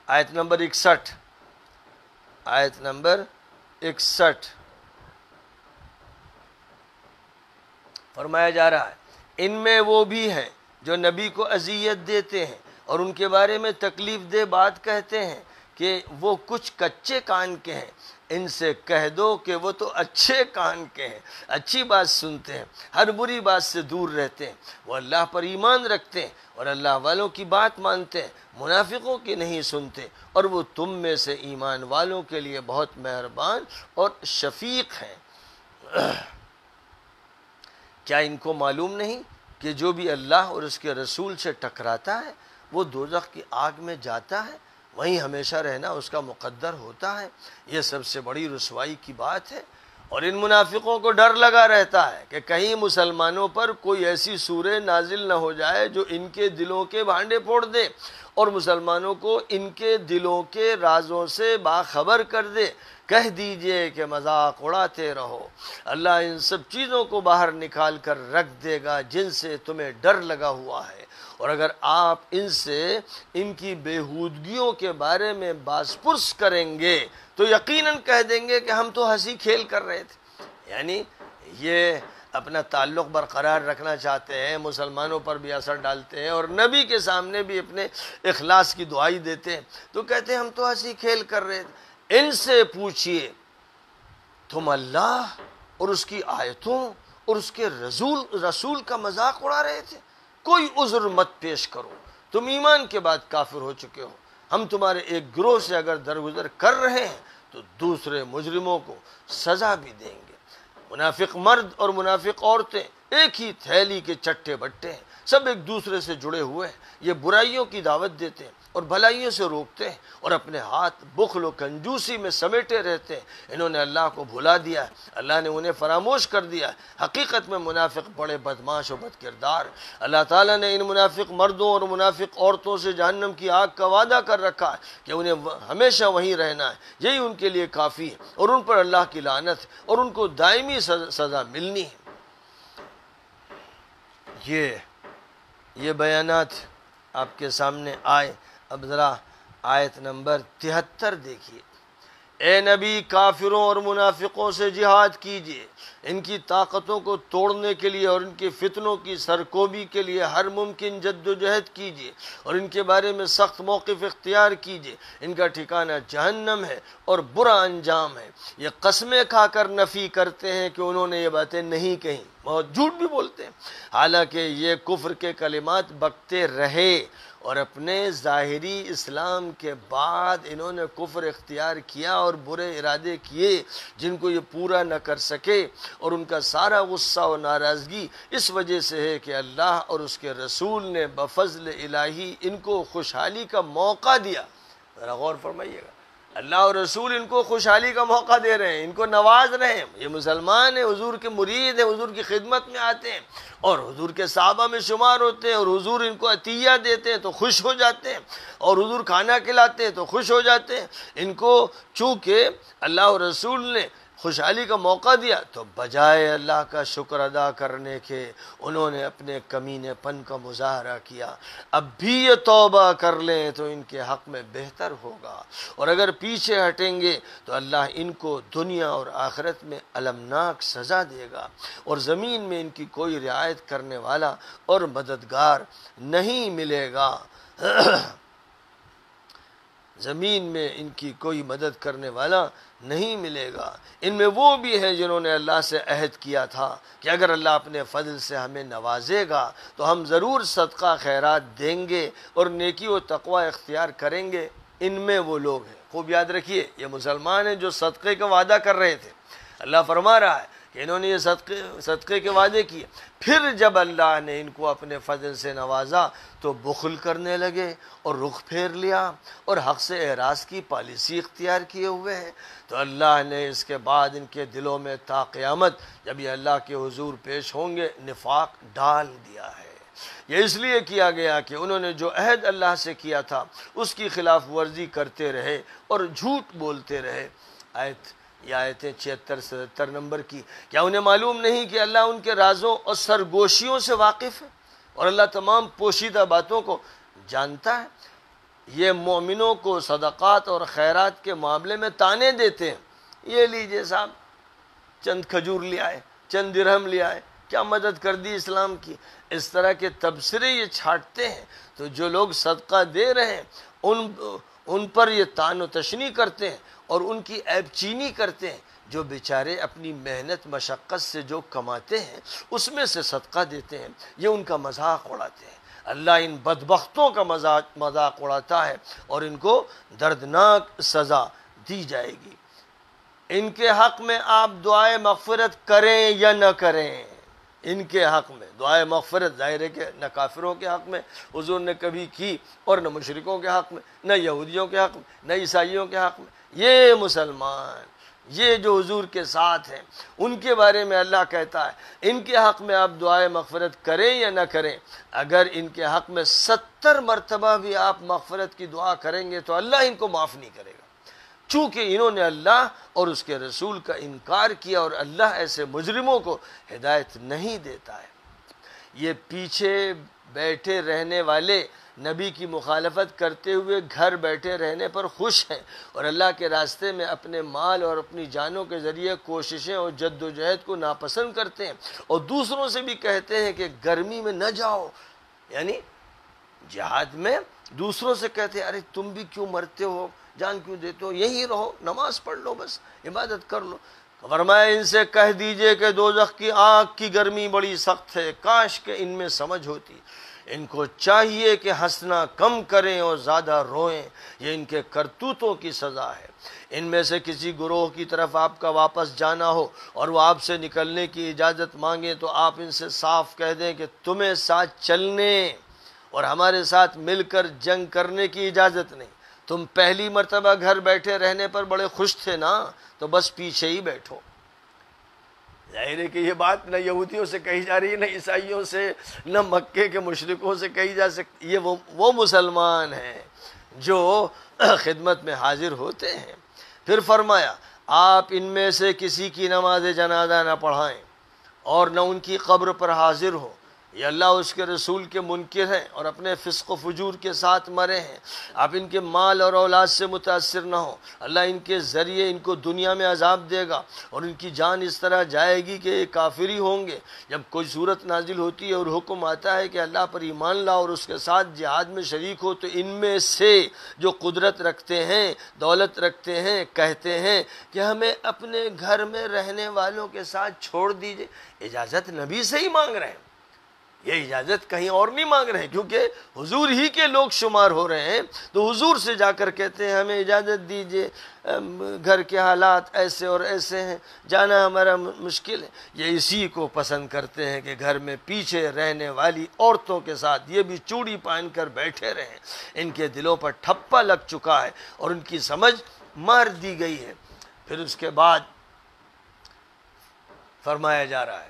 آیت نمبر 61، آیت نمبر 61 فرمایا جا رہا ہے، ان میں وہ بھی ہیں جو نبی کو اذیت دیتے ہیں اور ان کے بارے میں تکلیف دہ بات کہتے ہیں کہ وہ کچھ کچے کان کے ہیں، ان سے کہہ دو کہ وہ تو اچھے کان کے ہیں، اچھی بات سنتے ہیں، ہر بری بات سے دور رہتے ہیں، وہ اللہ پر ایمان رکھتے ہیں اور اللہ والوں کی بات مانتے ہیں، منافقوں کی نہیں سنتے، اور وہ تم میں سے ایمان والوں کے لیے بہت مہربان اور شفیق ہیں۔ کیا ان کو معلوم نہیں کہ جو بھی اللہ اور اس کے رسول سے ٹکراتا ہے وہ دوزخ کی آگ میں جاتا ہے، وہیں ہمیشہ رہنا اس کا مقدر ہوتا ہے؟ یہ سب سے بڑی رسوائی کی بات ہے۔ اور ان منافقوں کو ڈر لگا رہتا ہے کہ کہیں مسلمانوں پر کوئی ایسی سورہ نازل نہ ہو جائے جو ان کے دلوں کے بھانڈے پھوڑ دے اور مسلمانوں کو ان کے دلوں کے رازوں سے باخبر کر دے۔ کہہ دیجئے کہ مذاق اڑاتے رہو، اللہ ان سب چیزوں کو باہر نکال کر رکھ دے گا جن سے تمہیں ڈر لگا ہوا ہے، اور اگر آپ ان سے ان کی بےہودگیوں کے بارے میں باز پرس کریں گے تو یقیناً کہہ دیں گے کہ ہم تو ہنسی کھیل کر رہے تھے، یعنی یہ اپنا تعلق برقرار رکھنا چاہتے ہیں، مسلمانوں پر بھی اثر ڈالتے ہیں اور نبی کے سامنے بھی اپنے اخلاص کی دعائی دیتے ہیں، تو کہتے ہیں ہم تو ہنسی کھیل کر رہے تھے۔ ان سے پوچھئے تم اللہ اور اس کی آیتوں اور اس کے رسول کا مذاق اڑا رہے تھے؟ کوئی عذر مت پیش کرو، تم ایمان کے بعد کافر ہو چکے ہو، ہم تمہارے ایک گروہ سے اگر درگزر کر رہے ہیں تو دوسرے مجرموں کو سزا بھی دیں گے۔ منافق مرد اور منافق عورتیں ایک ہی تھیلی کے چٹے بٹے ہیں، سب ایک دوسرے سے جڑے ہوئے ہیں، یہ برائیوں کی دعوت دیتے ہیں اور بھلائیوں سے روکتے ہیں اور اپنے ہاتھ بخل و کنجوسی میں سمیٹے رہتے ہیں۔ انہوں نے اللہ کو بھلا دیا ہے، اللہ نے انہیں فراموش کر دیا ہے۔ حقیقت میں منافق بڑے بدماش و بد کردار۔ اللہ تعالیٰ نے ان منافق مردوں اور منافق عورتوں سے جہنم کی آگ کا وعدہ کر رکھا ہے کہ انہیں ہمیشہ وہیں رہنا ہے، یہی ان کے لیے کافی ہے، اور ان پر اللہ کی لعنت اور ان کو دائمی سزا ملنی ہے۔ یہ بیانات آپ کے سامنے آئے۔ اب ذرا آیت نمبر 73 دیکھیے۔ اے نبی، کافروں اور منافقوں سے جہاد کیجیے، ان کی طاقتوں کو توڑنے کے لیے اور ان کے فتنوں کی سرکوبی کے لیے ہر ممکن جد و جہد کیجیے اور ان کے بارے میں سخت موقف اختیار کیجیے۔ ان کا ٹھکانہ جہنم ہے اور برا انجام ہے۔ یہ قسمیں کھا کر نفی کرتے ہیں کہ انہوں نے یہ باتیں نہیں کہیں، بہت جھوٹ بھی بولتے ہیں، حالانکہ یہ کفر کے کلمات بکتے رہے اور اپنے ظاہری اسلام کے بعد انہوں نے کفر اختیار کیا اور برے ارادے کیے جن کو یہ پورا نہ کر سکے، اور ان کا سارا غصہ و ناراضگی اس وجہ سے ہے کہ اللہ اور اس کے رسول نے بفضل الہی ان کو خوشحالی کا موقع دیا۔ ذرا غور فرمائیے گا، اللہ اور رسول ان کو خوشحالی کا موقع دے رہے ہیں، ان کو نواز رہے ہیں، یہ مسلمان ہیں، حضور کے مرید ہیں، حضور کی خدمت میں آتے ہیں اور حضور کے صحابہ میں شمار ہوتے ہیں، اور حضور ان کو عطیہ دیتے ہیں تو خوش ہو جاتے ہیں، اور حضور کھانا کھلاتے ہیں تو خوش ہو جاتے ہیں۔ ان کو چونکہ اللہ اور رسول نے خوشحالی کا موقع دیا تو بجائے اللہ کا شکر ادا کرنے کے انہوں نے اپنے کمینے پن کا مظاہرہ کیا۔ اب بھی یہ توبہ کر لیں تو ان کے حق میں بہتر ہوگا، اور اگر پیچھے ہٹیں گے تو اللہ ان کو دنیا اور آخرت میں المناک سزا دے گا، اور زمین میں ان کی کوئی رعایت کرنے والا اور مددگار نہیں ملے گا۔ زمین میں ان کی کوئی مدد کرنے والا نہیں ملے گا۔ ان میں وہ بھی ہیں جنہوں نے اللہ سے عہد کیا تھا کہ اگر اللہ اپنے فضل سے ہمیں نوازے گا تو ہم ضرور صدقہ خیرات دیں گے اور نیکی و تقوی اختیار کریں گے۔ ان میں وہ لوگ ہیں، خوب یاد رکھیے، یہ مسلمان ہیں جو صدقے کا وعدہ کر رہے تھے۔ اللہ فرما رہا ہے کہ انہوں نے یہ صدقے کے وعدے کیے، پھر جب اللہ نے ان کو اپنے فضل سے نوازا تو بخل کرنے لگے اور رخ پھیر لیا اور حق سے اعراض کی پالیسی اختیار کیے ہوئے ہیں۔ تو اللہ نے اس کے بعد ان کے دلوں میں تا قیامت جب یہ اللہ کے حضور پیش ہوں گے نفاق ڈال دیا ہے۔ یہ اس لیے کیا گیا کہ انہوں نے جو عہد اللہ سے کیا تھا اس کی خلاف ورزی کرتے رہے اور جھوٹ بولتے رہے۔ یہ آیتیں 76-77 نمبر کی، کیا انہیں معلوم نہیں کہ اللہ ان کے رازوں اور سرگوشیوں سے واقف ہے اور اللہ تمام پوشیدہ باتوں کو جانتا ہے؟ یہ مومنوں کو صدقات اور خیرات کے معاملے میں طعنے دیتے ہیں، یہ لیجئے صاحب چند کھجور لے آئے، چند درہم لے آئے، کیا مدد کر دی اسلام کی؟ اس طرح کے تبصرے یہ چھاٹتے ہیں۔ تو جو لوگ صدقہ دے رہے ہیں ان پر یہ طعن و تشنیع کرتے ہیں اور ان کی عیب چینی کرتے ہیں۔ جو بیچارے اپنی محنت مشقت سے جو کماتے ہیں اس میں سے صدقہ دیتے ہیں، یہ ان کا مذاق اڑاتے ہیں۔ اللہ ان بدبختوں کا مذاق اڑاتا ہے اور ان کو دردناک سزا دی جائے گی۔ ان کے حق میں آپ دعائے مغفرت کریں یا نہ کریں، ان کے حق میں دعائے مغفرت ظاہر ہے کہ نہ کافروں کے حق میں حضور نے کبھی کی اور نہ مشرکوں کے حق میں، نہ یہودیوں کے حق میں، نہ عیسائیوں کے حق میں۔ یہ مسلمان، یہ جو حضور کے ساتھ ہیں، ان کے بارے میں اللہ کہتا ہے ان کے حق میں آپ دعائے مغفرت کریں یا نہ کریں، اگر ان کے حق میں 70 مرتبہ بھی آپ مغفرت کی دعا کریں گے تو اللہ ان کو معاف نہیں کرے گا، چونکہ انہوں نے اللہ اور اس کے رسول کا انکار کیا، اور اللہ ایسے مجرموں کو ہدایت نہیں دیتا ہے۔ یہ پیچھے بیٹھے رہنے والے نبی کی مخالفت کرتے ہوئے گھر بیٹھے رہنے پر خوش ہیں اور اللہ کے راستے میں اپنے مال اور اپنی جانوں کے ذریعے کوششیں اور جد و جہد کو ناپسند کرتے ہیں، اور دوسروں سے بھی کہتے ہیں کہ گرمی میں نہ جاؤ، یعنی جہاد میں دوسروں سے کہتے ہیں ارے تم بھی کیوں مرتے ہو، جان کیوں دیتے ہو، یہیں رہو، نماز پڑھ لو، بس عبادت کر لو۔ فرمایا ان سے کہہ دیجئے کہ دوزخ کی آگ کی گرمی بڑی سخت ہے، کاش کہ ان میں سمجھ ہوتی۔ ان کو چاہیے کہ ہنسنا کم کریں اور زیادہ روئیں، یہ ان کے کرتوتوں کی سزا ہے۔ ان میں سے کسی گروہ کی طرف آپ کا واپس جانا ہو اور وہ آپ سے نکلنے کی اجازت مانگیں تو آپ ان سے صاف کہہ دیں کہ تمہیں ساتھ چلنے اور ہمارے ساتھ مل کر جنگ کرنے کی اجازت نہیں۔ تم پہلی مرتبہ گھر بیٹھے رہنے پر بڑے خوش تھے نا، تو بس پیچھے ہی بیٹھو۔ ظاہر ہے کہ یہ بات نہ یہودیوں سے کہی جا رہی ہے، نہ عیسائیوں سے، نہ مکے کے مشرکوں سے کہی جا سکتی۔ یہ وہ مسلمان ہیں جو خدمت میں حاضر ہوتے ہیں۔ پھر فرمایا آپ ان میں سے کسی کی نماز جنازہ نہ پڑھائیں اور نہ ان کی قبر پر حاضر ہو، یہ اللہ اس کے رسول کے منکر ہیں اور اپنے فسق و فجور کے ساتھ مرے ہیں۔ آپ ان کے مال اور اولاد سے متاثر نہ ہو، اللہ ان کے ذریعے ان کو دنیا میں عذاب دے گا اور ان کی جان اس طرح جائے گی کہ یہ کافر ہی ہوں گے۔ جب کوئی صورت نازل ہوتی ہے اور حکم آتا ہے کہ اللہ پر ایمان لاؤ اور اس کے ساتھ جہاد میں شریک ہو، تو ان میں سے جو قدرت رکھتے ہیں، دولت رکھتے ہیں، کہتے ہیں کہ ہمیں اپنے گھر میں رہنے والوں کے ساتھ چھوڑ دیجئے۔ اجازت نبی سے ہی مانگ رہے ہیں، یہ اجازت کہیں اور نہیں مانگ رہے ہیں، کیونکہ حضور ہی کے لوگ شمار ہو رہے ہیں، تو حضور سے جا کر کہتے ہیں ہمیں اجازت دیجئے، گھر کے حالات ایسے اور ایسے ہیں، جانا ہمارا مشکل ہے۔ یہ اسی کو پسند کرتے ہیں کہ گھر میں پیچھے رہنے والی عورتوں کے ساتھ یہ بھی چوڑی پہن کر بیٹھے رہیں۔ ان کے دلوں پر ٹھپا لگ چکا ہے اور ان کی سمجھ مار دی گئی ہے۔ پھر اس کے بعد فرمایا جا رہا ہے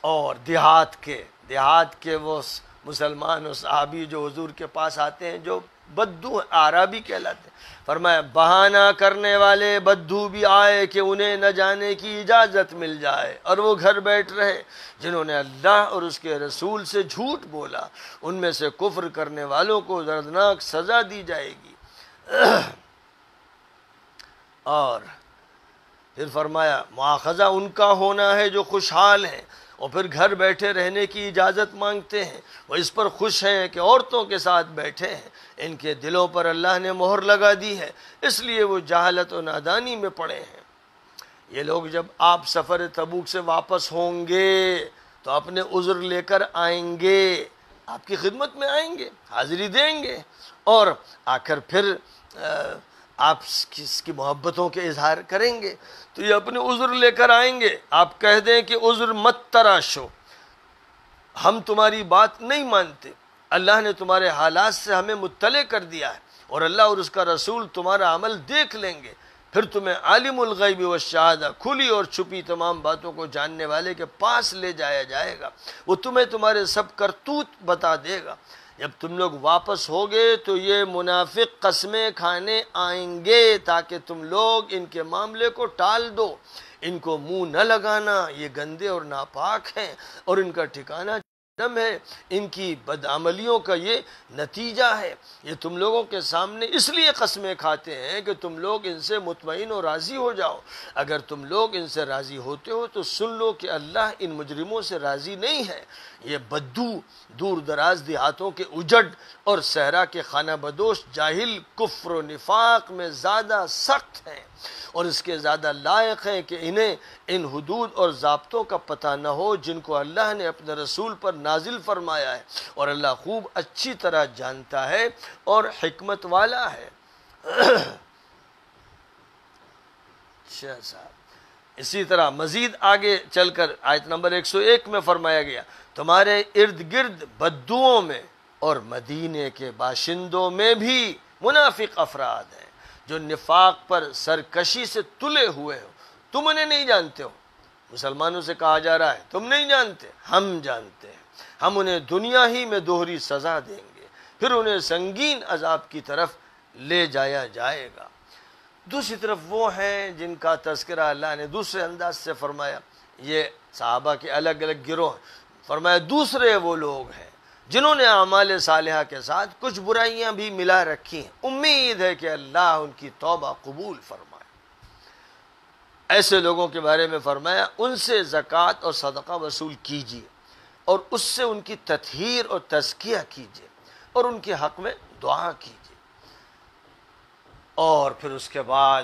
اور دیہات کے وہ مسلمان و صحابی جو حضور کے پاس آتے ہیں جو بدو عربی کہلاتے ہیں، فرمایا بہانہ کرنے والے بدو بھی آئے کہ انہیں نہ جانے کی اجازت مل جائے اور وہ گھر بیٹھ رہے، جنہوں نے اللہ اور اس کے رسول سے جھوٹ بولا ان میں سے کفر کرنے والوں کو دردناک سزا دی جائے گی۔ اور پھر فرمایا مواخذہ ان کا ہونا ہے جو خوشحال ہیں اور پھر گھر بیٹھے رہنے کی اجازت مانگتے ہیں، وہ اس پر خوش ہیں کہ عورتوں کے ساتھ بیٹھے ہیں، ان کے دلوں پر اللہ نے مہر لگا دی ہے، اس لیے وہ جہالت و نادانی میں پڑے ہیں۔ یہ لوگ جب آپ سفر تبوک سے واپس ہوں گے تو اپنے عذر لے کر آئیں گے، آپ کی خدمت میں آئیں گے، حاضری دیں گے، اور آ کر پھر آپ اس کی محبتوں کے اظہار کریں گے، تو یہ اپنے عذر لے کر آئیں گے۔ آپ کہہ دیں کہ عذر مت تراشو، ہم تمہاری بات نہیں مانتے، اللہ نے تمہارے حالات سے ہمیں مطلع کر دیا ہے اور اللہ اور اس کا رسول تمہارا عمل دیکھ لیں گے، پھر تمہیں عالم الغیب والشہادہ کھلی اور چھپی تمام باتوں کو جاننے والے کے پاس لے جایا جائے گا، وہ تمہیں تمہارے سب کرتوت بتا دے گا۔ جب تم لوگ واپس ہوگے تو یہ منافق قسمیں کھانے آئیں گے تاکہ تم لوگ ان کے معاملے کو ٹال دو، ان کو منہ نہ لگانا، یہ گندے اور ناپاک ہیں اور ان کا ٹھکانہ جہنم ہے، ان کی بدعملیوں کا یہ نتیجہ ہے۔ یہ تم لوگوں کے سامنے اس لیے قسمیں کھاتے ہیں کہ تم لوگ ان سے مطمئن و راضی ہو جاؤ، اگر تم لوگ ان سے راضی ہوتے ہو تو سن لو کہ اللہ ان مجرموں سے راضی نہیں ہے۔ یہ بدو دور دراز دیہاتوں کے اجڑ اور صحرا کے خانہ بدوش جاہل کفر و نفاق میں زیادہ سخت ہیں اور اس کے زیادہ لائق ہیں کہ انہیں ان حدود اور ضابطوں کا پتہ نہ ہو جن کو اللہ نے اپنے رسول پر نازل فرمایا ہے، اور اللہ خوب اچھی طرح جانتا ہے اور حکمت والا ہے۔ اچھا صاحب، اسی طرح مزید آگے چل کر آیت نمبر 101 میں فرمایا گیا تمہارے ارد گرد بدوؤں میں اور مدینے کے باشندوں میں بھی منافق افراد ہیں جو نفاق پر سرکشی سے تلے ہوئے ہو، تم انہیں نہیں جانتے ہو۔ مسلمانوں سے کہا جا رہا ہے تم نہیں جانتے، ہم جانتے ہیں، ہم انہیں دنیا ہی میں دوہری سزا دیں گے، پھر انہیں سنگین عذاب کی طرف لے جایا جائے گا۔ دوسری طرف وہ ہیں جن کا تذکرہ اللہ نے دوسرے انداز سے فرمایا، یہ صحابہ کے الگ الگ گروہ ہیں، فرمایا دوسرے وہ لوگ ہیں جنہوں نے اعمال صالحہ کے ساتھ کچھ برائیاں بھی ملا رکھی ہیں، امید ہے کہ اللہ ان کی توبہ قبول فرمائے۔ ایسے لوگوں کے بارے میں فرمایا ان سے زکوٰۃ اور صدقہ وصول کیجیے اور اس سے ان کی تطہیر اور تزکیہ کیجیے اور ان کے حق میں دعا کیجیے۔ اور پھر اس کے بعد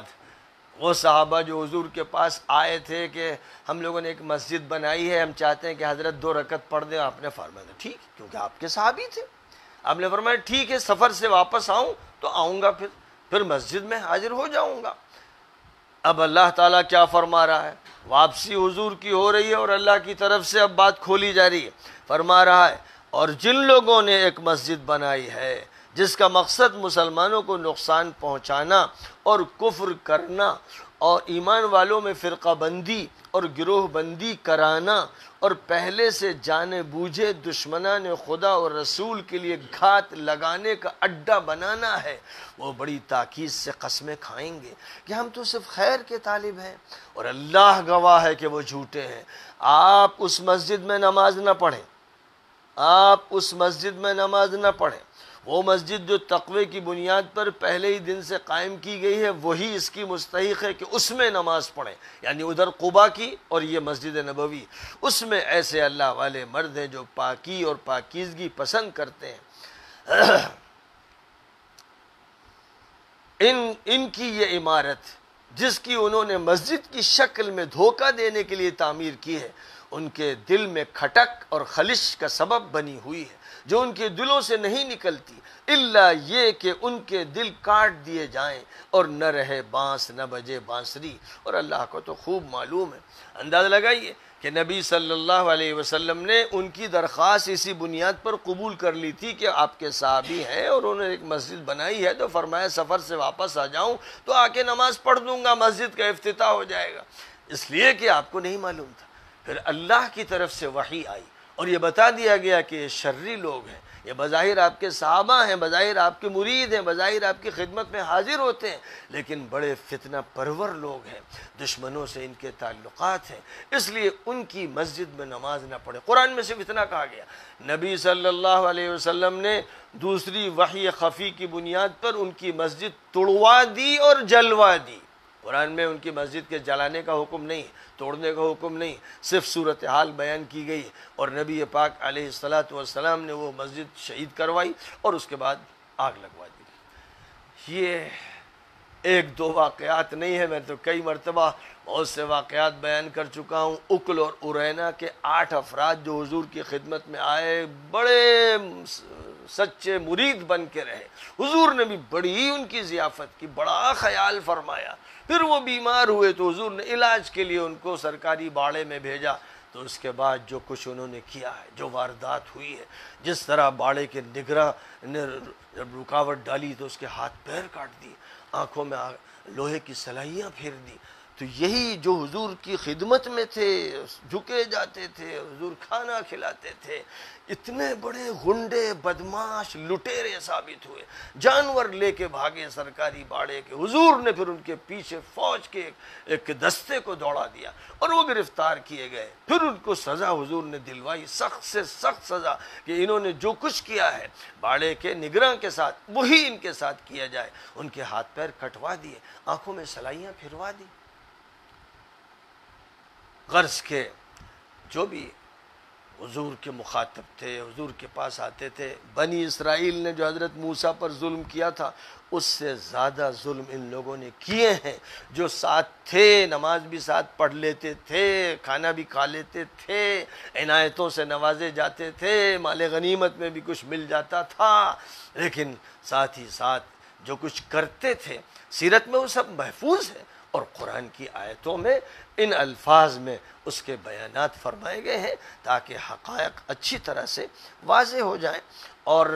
وہ صحابہ جو حضور کے پاس آئے تھے کہ ہم لوگوں نے ایک مسجد بنائی ہے، ہم چاہتے ہیں کہ حضرت 2 رکعت پڑھ دیں، آپ نے فرمایا ٹھیک، کیونکہ آپ کے صحابی تھے، آپ نے فرمایا ٹھیک ہے، سفر سے واپس آؤں تو آؤں گا، پھر مسجد میں حاضر ہو جاؤں گا۔ اب اللہ تعالیٰ کیا فرما رہا ہے، واپسی حضور کی ہو رہی ہے اور اللہ کی طرف سے اب بات کھولی جا رہی ہے، فرما رہا ہے اور جن لوگوں نے ایک مسجد بنائی ہے جس کا مقصد مسلمانوں کو نقصان پہنچانا اور کفر کرنا اور ایمان والوں میں فرقہ بندی اور گروہ بندی کرانا اور پہلے سے جانے بوجھے دشمنان خدا اور رسول کے لیے گھات لگانے کا اڈا بنانا ہے، وہ بڑی تاکید سے قسمیں کھائیں گے کہ ہم تو صرف خیر کے طالب ہیں، اور اللہ گواہ ہے کہ وہ جھوٹے ہیں۔ آپ اس مسجد میں نماز نہ پڑھیں، آپ اس مسجد میں نماز نہ پڑھیں، وہ مسجد جو تقوی کی بنیاد پر پہلے ہی دن سے قائم کی گئی ہے وہی اس کی مستحق ہے کہ اس میں نماز پڑھیں، یعنی ادھر قباء کی اور یہ مسجد نبوی، اس میں ایسے اللہ والے مرد ہیں جو پاکی اور پاکیزگی پسند کرتے ہیں۔ ان کی یہ عمارت جس کی انہوں نے مسجد کی شکل میں دھوکہ دینے کے لیے تعمیر کی ہے، ان کے دل میں کھٹک اور خلش کا سبب بنی ہوئی ہے، جو ان کے دلوں سے نہیں نکلتی الا یہ کہ ان کے دل کاٹ دیے جائیں اور نہ رہے بانس نہ بجے بانسری۔ اور اللہ کو تو خوب معلوم ہے۔ اندازہ لگائیے کہ نبی صلی اللہ علیہ وسلم نے ان کی درخواست اسی بنیاد پر قبول کر لی تھی کہ آپ کے صحابی ہیں اور انہوں نے ایک مسجد بنائی ہے، تو فرمایا سفر سے واپس آ جاؤں تو آ کے نماز پڑھ دوں گا، مسجد کا افتتاح ہو جائے گا، اس لیے کہ آپ کو نہیں معلوم تھا۔ پھر اللہ کی طرف سے وحی آئی اور یہ بتا دیا گیا کہ یہ شرری لوگ ہیں، یہ بظاہر آپ کے صحابہ ہیں، بظاہر آپ کے مرید ہیں، بظاہر آپ کی خدمت میں حاضر ہوتے ہیں، لیکن بڑے فتنہ پرور لوگ ہیں، دشمنوں سے ان کے تعلقات ہیں، اس لیے ان کی مسجد میں نماز نہ پڑھے۔ قرآن میں صرف اتنا کہا گیا۔ نبی صلی اللہ علیہ وسلم نے دوسری وحی خفی کی بنیاد پر ان کی مسجد توڑوا دی اور جلوا دی۔ قرآن میں ان کی مسجد کے جلانے کا حکم نہیں، توڑنے کا حکم نہیں، صرف صورتحال بیان کی گئی اور نبی پاک علیہ السلام نے وہ مسجد شہید کروائی اور اس کے بعد آگ لگوا دی۔ یہ ایک دو واقعات نہیں ہے، میں تو کئی مرتبہ بہت سے واقعات بیان کر چکا ہوں۔ اکل اور ارینا کے 8 افراد جو حضور کی خدمت میں آئے، بڑے سچے مرید بن کے رہے، حضور نے بھی بڑی ان کی ضیافت کی، بڑا خیال فرمایا۔ پھر وہ بیمار ہوئے تو حضور نے علاج کے لیے ان کو سرکاری باڑے میں بھیجا، تو اس کے بعد جو کچھ انہوں نے کیا ہے، جو واردات ہوئی ہے، جس طرح باڑے کے نگراں نے جب رکاوٹ ڈالی تو اس کے ہاتھ پیر کاٹ دیے، آنکھوں میں لوہے کی سلائیاں پھیر دی، تو یہی جو حضور کی خدمت میں تھے، جھکے جاتے تھے، حضور کھانا کھلاتے تھے، اتنے بڑے غنڈے بدماش لٹیرے ثابت ہوئے، جانور لے کے بھاگے سرکاری باڑے کے۔ حضور نے پھر ان کے پیچھے فوج کے ایک دستے کو دوڑا دیا اور وہ گرفتار کیے گئے۔ پھر ان کو سزا حضور نے دلوائی، سخت سے سخت سزا، کہ انہوں نے جو کچھ کیا ہے باڑے کے نگراں کے ساتھ وہی ان کے ساتھ کیا جائے۔ ان کے ہاتھ پیر کٹوا دیے، آنکھوں میں سلائیاں پھروا دی۔ غرض کے جو بھی حضور کے مخاطب تھے، حضور کے پاس آتے تھے، بنی اسرائیل نے جو حضرت موسیٰ پر ظلم کیا تھا اس سے زیادہ ظلم ان لوگوں نے کیے ہیں۔ جو ساتھ تھے، نماز بھی ساتھ پڑھ لیتے تھے، کھانا بھی کھا لیتے تھے، عنایتوں سے نوازے جاتے تھے، مال غنیمت میں بھی کچھ مل جاتا تھا، لیکن ساتھ ہی ساتھ جو کچھ کرتے تھے سیرت میں وہ سب محفوظ ہے، اور قرآن کی آیتوں میں ان الفاظ میں اس کے بیانات فرمائے گئے ہیں تاکہ حقائق اچھی طرح سے واضح ہو جائیں اور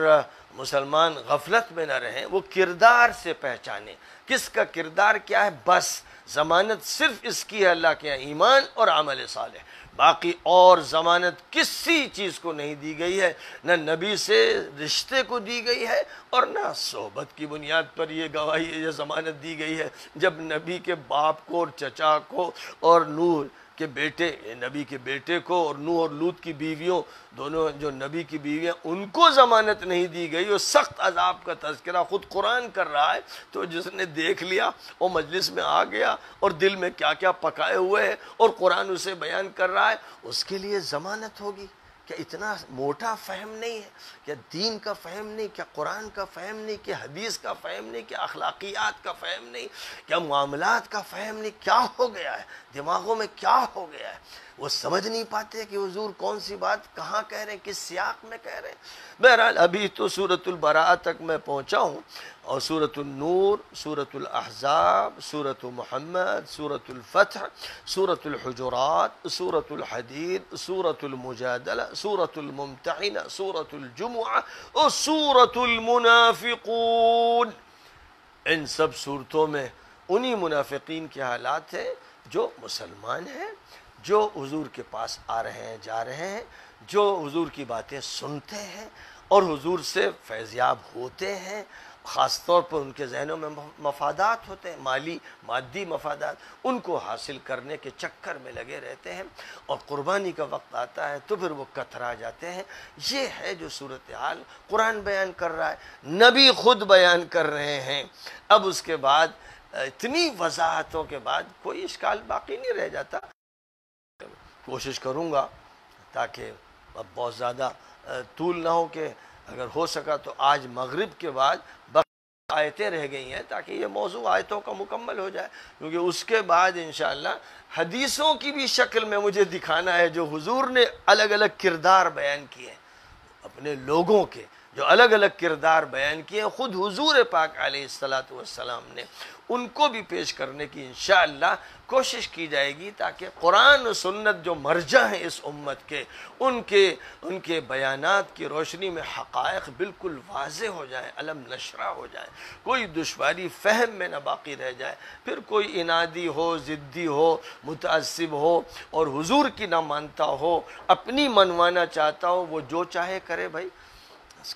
مسلمان غفلت میں نہ رہیں، وہ کردار سے پہچانے کس کا کردار کیا ہے۔ بس ضمانت صرف اس کی ہے اللہ کے ایمان اور عمل صالح، باقی اور ضمانت کسی چیز کو نہیں دی گئی ہے، نہ نبی سے رشتے کو دی گئی ہے اور نہ صحبت کی بنیاد پر یہ گواہی یہ ضمانت دی گئی ہے۔ جب نبی کے باپ کو اور چچا کو اور نوح کے بیٹے، نبی کے بیٹے کو اور نوح اور لوط کی بیویوں، دونوں جو نبی کی بیویاں، ان کو ضمانت نہیں دی گئی اور سخت عذاب کا تذکرہ خود قرآن کر رہا ہے، تو جس نے دیکھ لیا وہ مجلس میں آ گیا اور دل میں کیا کیا پکائے ہوئے ہے اور قرآن اسے بیان کر رہا ہے، اس کے لیے ضمانت ہوگی۔ کیا اتنا موٹا فہم نہیں ہے؟ کیا دین کا فہم نہیں؟ کیا قرآن کا فہم نہیں؟ کیا حدیث کا فہم نہیں؟ کیا اخلاقیات کا فہم نہیں؟ کیا معاملات کا فہم نہیں؟ کیا ہو گیا ہے دماغوں میں؟ کیا ہو گیا ہے؟ وہ سمجھ نہیں پاتے کہ حضور کون سی بات کہاں کہہ رہے ہیں، کس سیاق میں کہہ رہے ہیں۔ بہرحال ابھی تو سورۃ البراءہ تک میں پہنچا ہوں، اور سورۃ النور، سورۃ الاحزاب، سورۃ محمد، سورۃ الفتح، سورۃ الحجرات، سورۃ الحدید، سورۃ المجادلہ، سورۃ الممتحنہ، سورۃ الجمعہ اور سورۃ المنافقون، ان سب صورتوں میں انہی منافقین کے حالات ہیں جو مسلمان ہیں، جو حضور کے پاس آ رہے ہیں، جا رہے ہیں، جو حضور کی باتیں سنتے ہیں اور حضور سے فیضیاب ہوتے ہیں، خاص طور پر ان کے ذہنوں میں مفادات ہوتے ہیں، مادی مفادات، ان کو حاصل کرنے کے چکر میں لگے رہتے ہیں، اور قربانی کا وقت آتا ہے تو پھر وہ کترا جاتے ہیں۔ یہ ہے جو صورتحال قرآن بیان کر رہا ہے، نبی خود بیان کر رہے ہیں۔ اب اس کے بعد اتنی وضاحتوں کے بعد کوئی اشکال باقی نہیں رہ جاتا۔ کوشش کروں گا تاکہ اب بہت زیادہ طول نہ ہو، کہ اگر ہو سکا تو آج مغرب کے بعد آیتیں رہ گئی ہیں تاکہ یہ موضوع آیتوں کا مکمل ہو جائے، کیونکہ اس کے بعد انشاءاللہ حدیثوں کی بھی شکل میں مجھے دکھانا ہے جو حضور نے الگ الگ کردار بیان کیے ہیں، اپنے لوگوں کے جو الگ الگ کردار بیان کیے ہیں، خود حضور پاک علیہ الصلاۃ والسلام نے، ان کو بھی پیش کرنے کی انشاءاللہ کوشش کی جائے گی، تاکہ قرآن و سنت جو مرجع ہیں اس امت کے، ان کے بیانات کی روشنی میں حقائق بالکل واضح ہو جائیں، علم نشرہ ہو جائیں، کوئی دشواری فہم میں نہ باقی رہ جائے، پھر کوئی انادی ہو، ضدی ہو، متعصب ہو اور حضور کی نہ مانتا ہو، اپنی منوانا چاہتا ہو، وہ جو چاہے کرے بھائی،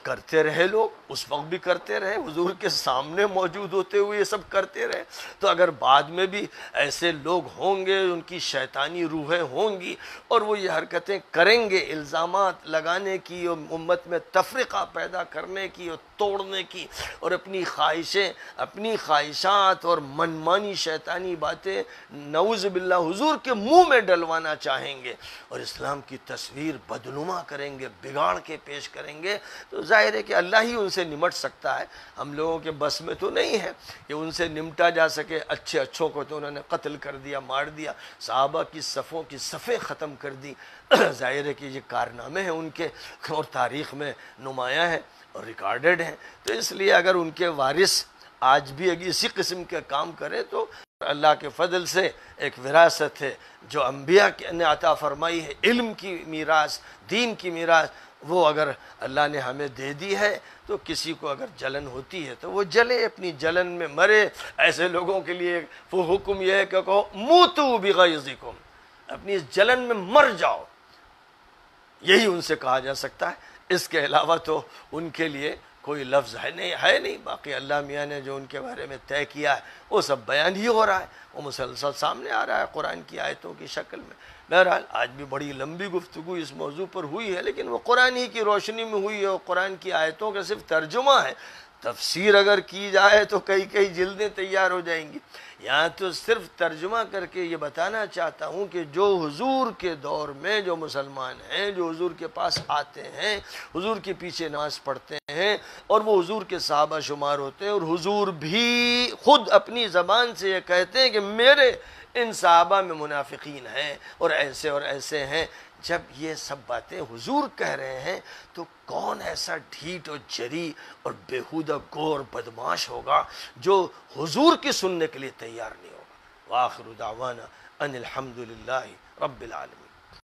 کرتے رہے، لوگ اس وقت بھی کرتے رہے، حضور کے سامنے موجود ہوتے ہوئے یہ سب کرتے رہے، تو اگر بعد میں بھی ایسے لوگ ہوں گے، ان کی شیطانی روحیں ہوں گی اور وہ یہ حرکتیں کریں گے، الزامات لگانے کی اور امت میں تفرقہ پیدا کرنے کی اور توڑنے کی، اور اپنی خواہشیں، اپنی خواہشات اور منمانی شیطانی باتیں نعوذ باللہ حضور کے منہ میں ڈلوانا چاہیں گے اور اسلام کی تصویر بدنما کریں گے، بگاڑ کے پیش کریں گے، تو ظاہر ہے کہ اللہ ہی ان سے نمٹ سکتا ہے، ہم لوگوں کے بس میں تو نہیں ہے کہ ان سے نمٹا جا سکے۔ اچھوں کو تو انہوں نے قتل کر دیا، مار دیا، صحابہ کی صفوں کی صفیں ختم کر دی، ظاہر ہے کہ یہ کارنامے ہیں ان کے اور تاریخ میں نمایاں ہیں اور ریکارڈڈ ہیں، تو اس لیے اگر ان کے وارث آج بھی اگر اسی قسم کے کام کرے تو اللہ کے فضل سے ایک وراثت ہے جو انبیاء نے عطا فرمائی ہے، علم کی میراث، دین کی میراث، وہ اگر اللہ نے ہمیں دے دی ہے تو کسی کو اگر جلن ہوتی ہے تو وہ جلے، اپنی جلن میں مرے۔ ایسے لوگوں کے لیے وہ حکم یہ ہے کہ کہو موتو بغیظکم، اپنی اس جلن میں مر جاؤ، یہی ان سے کہا جا سکتا ہے، اس کے علاوہ تو ان کے لیے کوئی لفظ ہے نہیں۔ باقی اللہ میاں نے جو ان کے بارے میں طے کیا ہے وہ سب بیان ہی ہو رہا ہے، وہ مسلسل سامنے آ رہا ہے قرآن کی آیتوں کی شکل میں۔ بہرحال آج بھی بڑی لمبی گفتگو اس موضوع پر ہوئی ہے، لیکن وہ قرآن ہی کی روشنی میں ہوئی ہے اور قرآن کی آیتوں کا صرف ترجمہ ہے، تفسیر اگر کی جائے تو کئی جلدیں تیار ہو جائیں گی۔ یہاں تو صرف ترجمہ کر کے یہ بتانا چاہتا ہوں کہ جو حضور کے دور میں جو مسلمان ہیں، جو حضور کے پاس آتے ہیں، حضور کے پیچھے نماز پڑھتے ہیں اور وہ حضور کے صحابہ شمار ہوتے ہیں، اور حضور بھی خود اپنی زبان سے یہ کہتے ہیں کہ میرے ان صحابہ میں منافقین ہیں اور ایسے ہیں، جب یہ سب باتیں حضور کہہ رہے ہیں تو کون ایسا ڈھیٹ اور جری اور بیہودہ گور بدماش ہوگا جو حضور کی سننے کے لیے تیار نہیں ہوگا۔ وآخر دعوانا ان الحمدللہ رب العالمین۔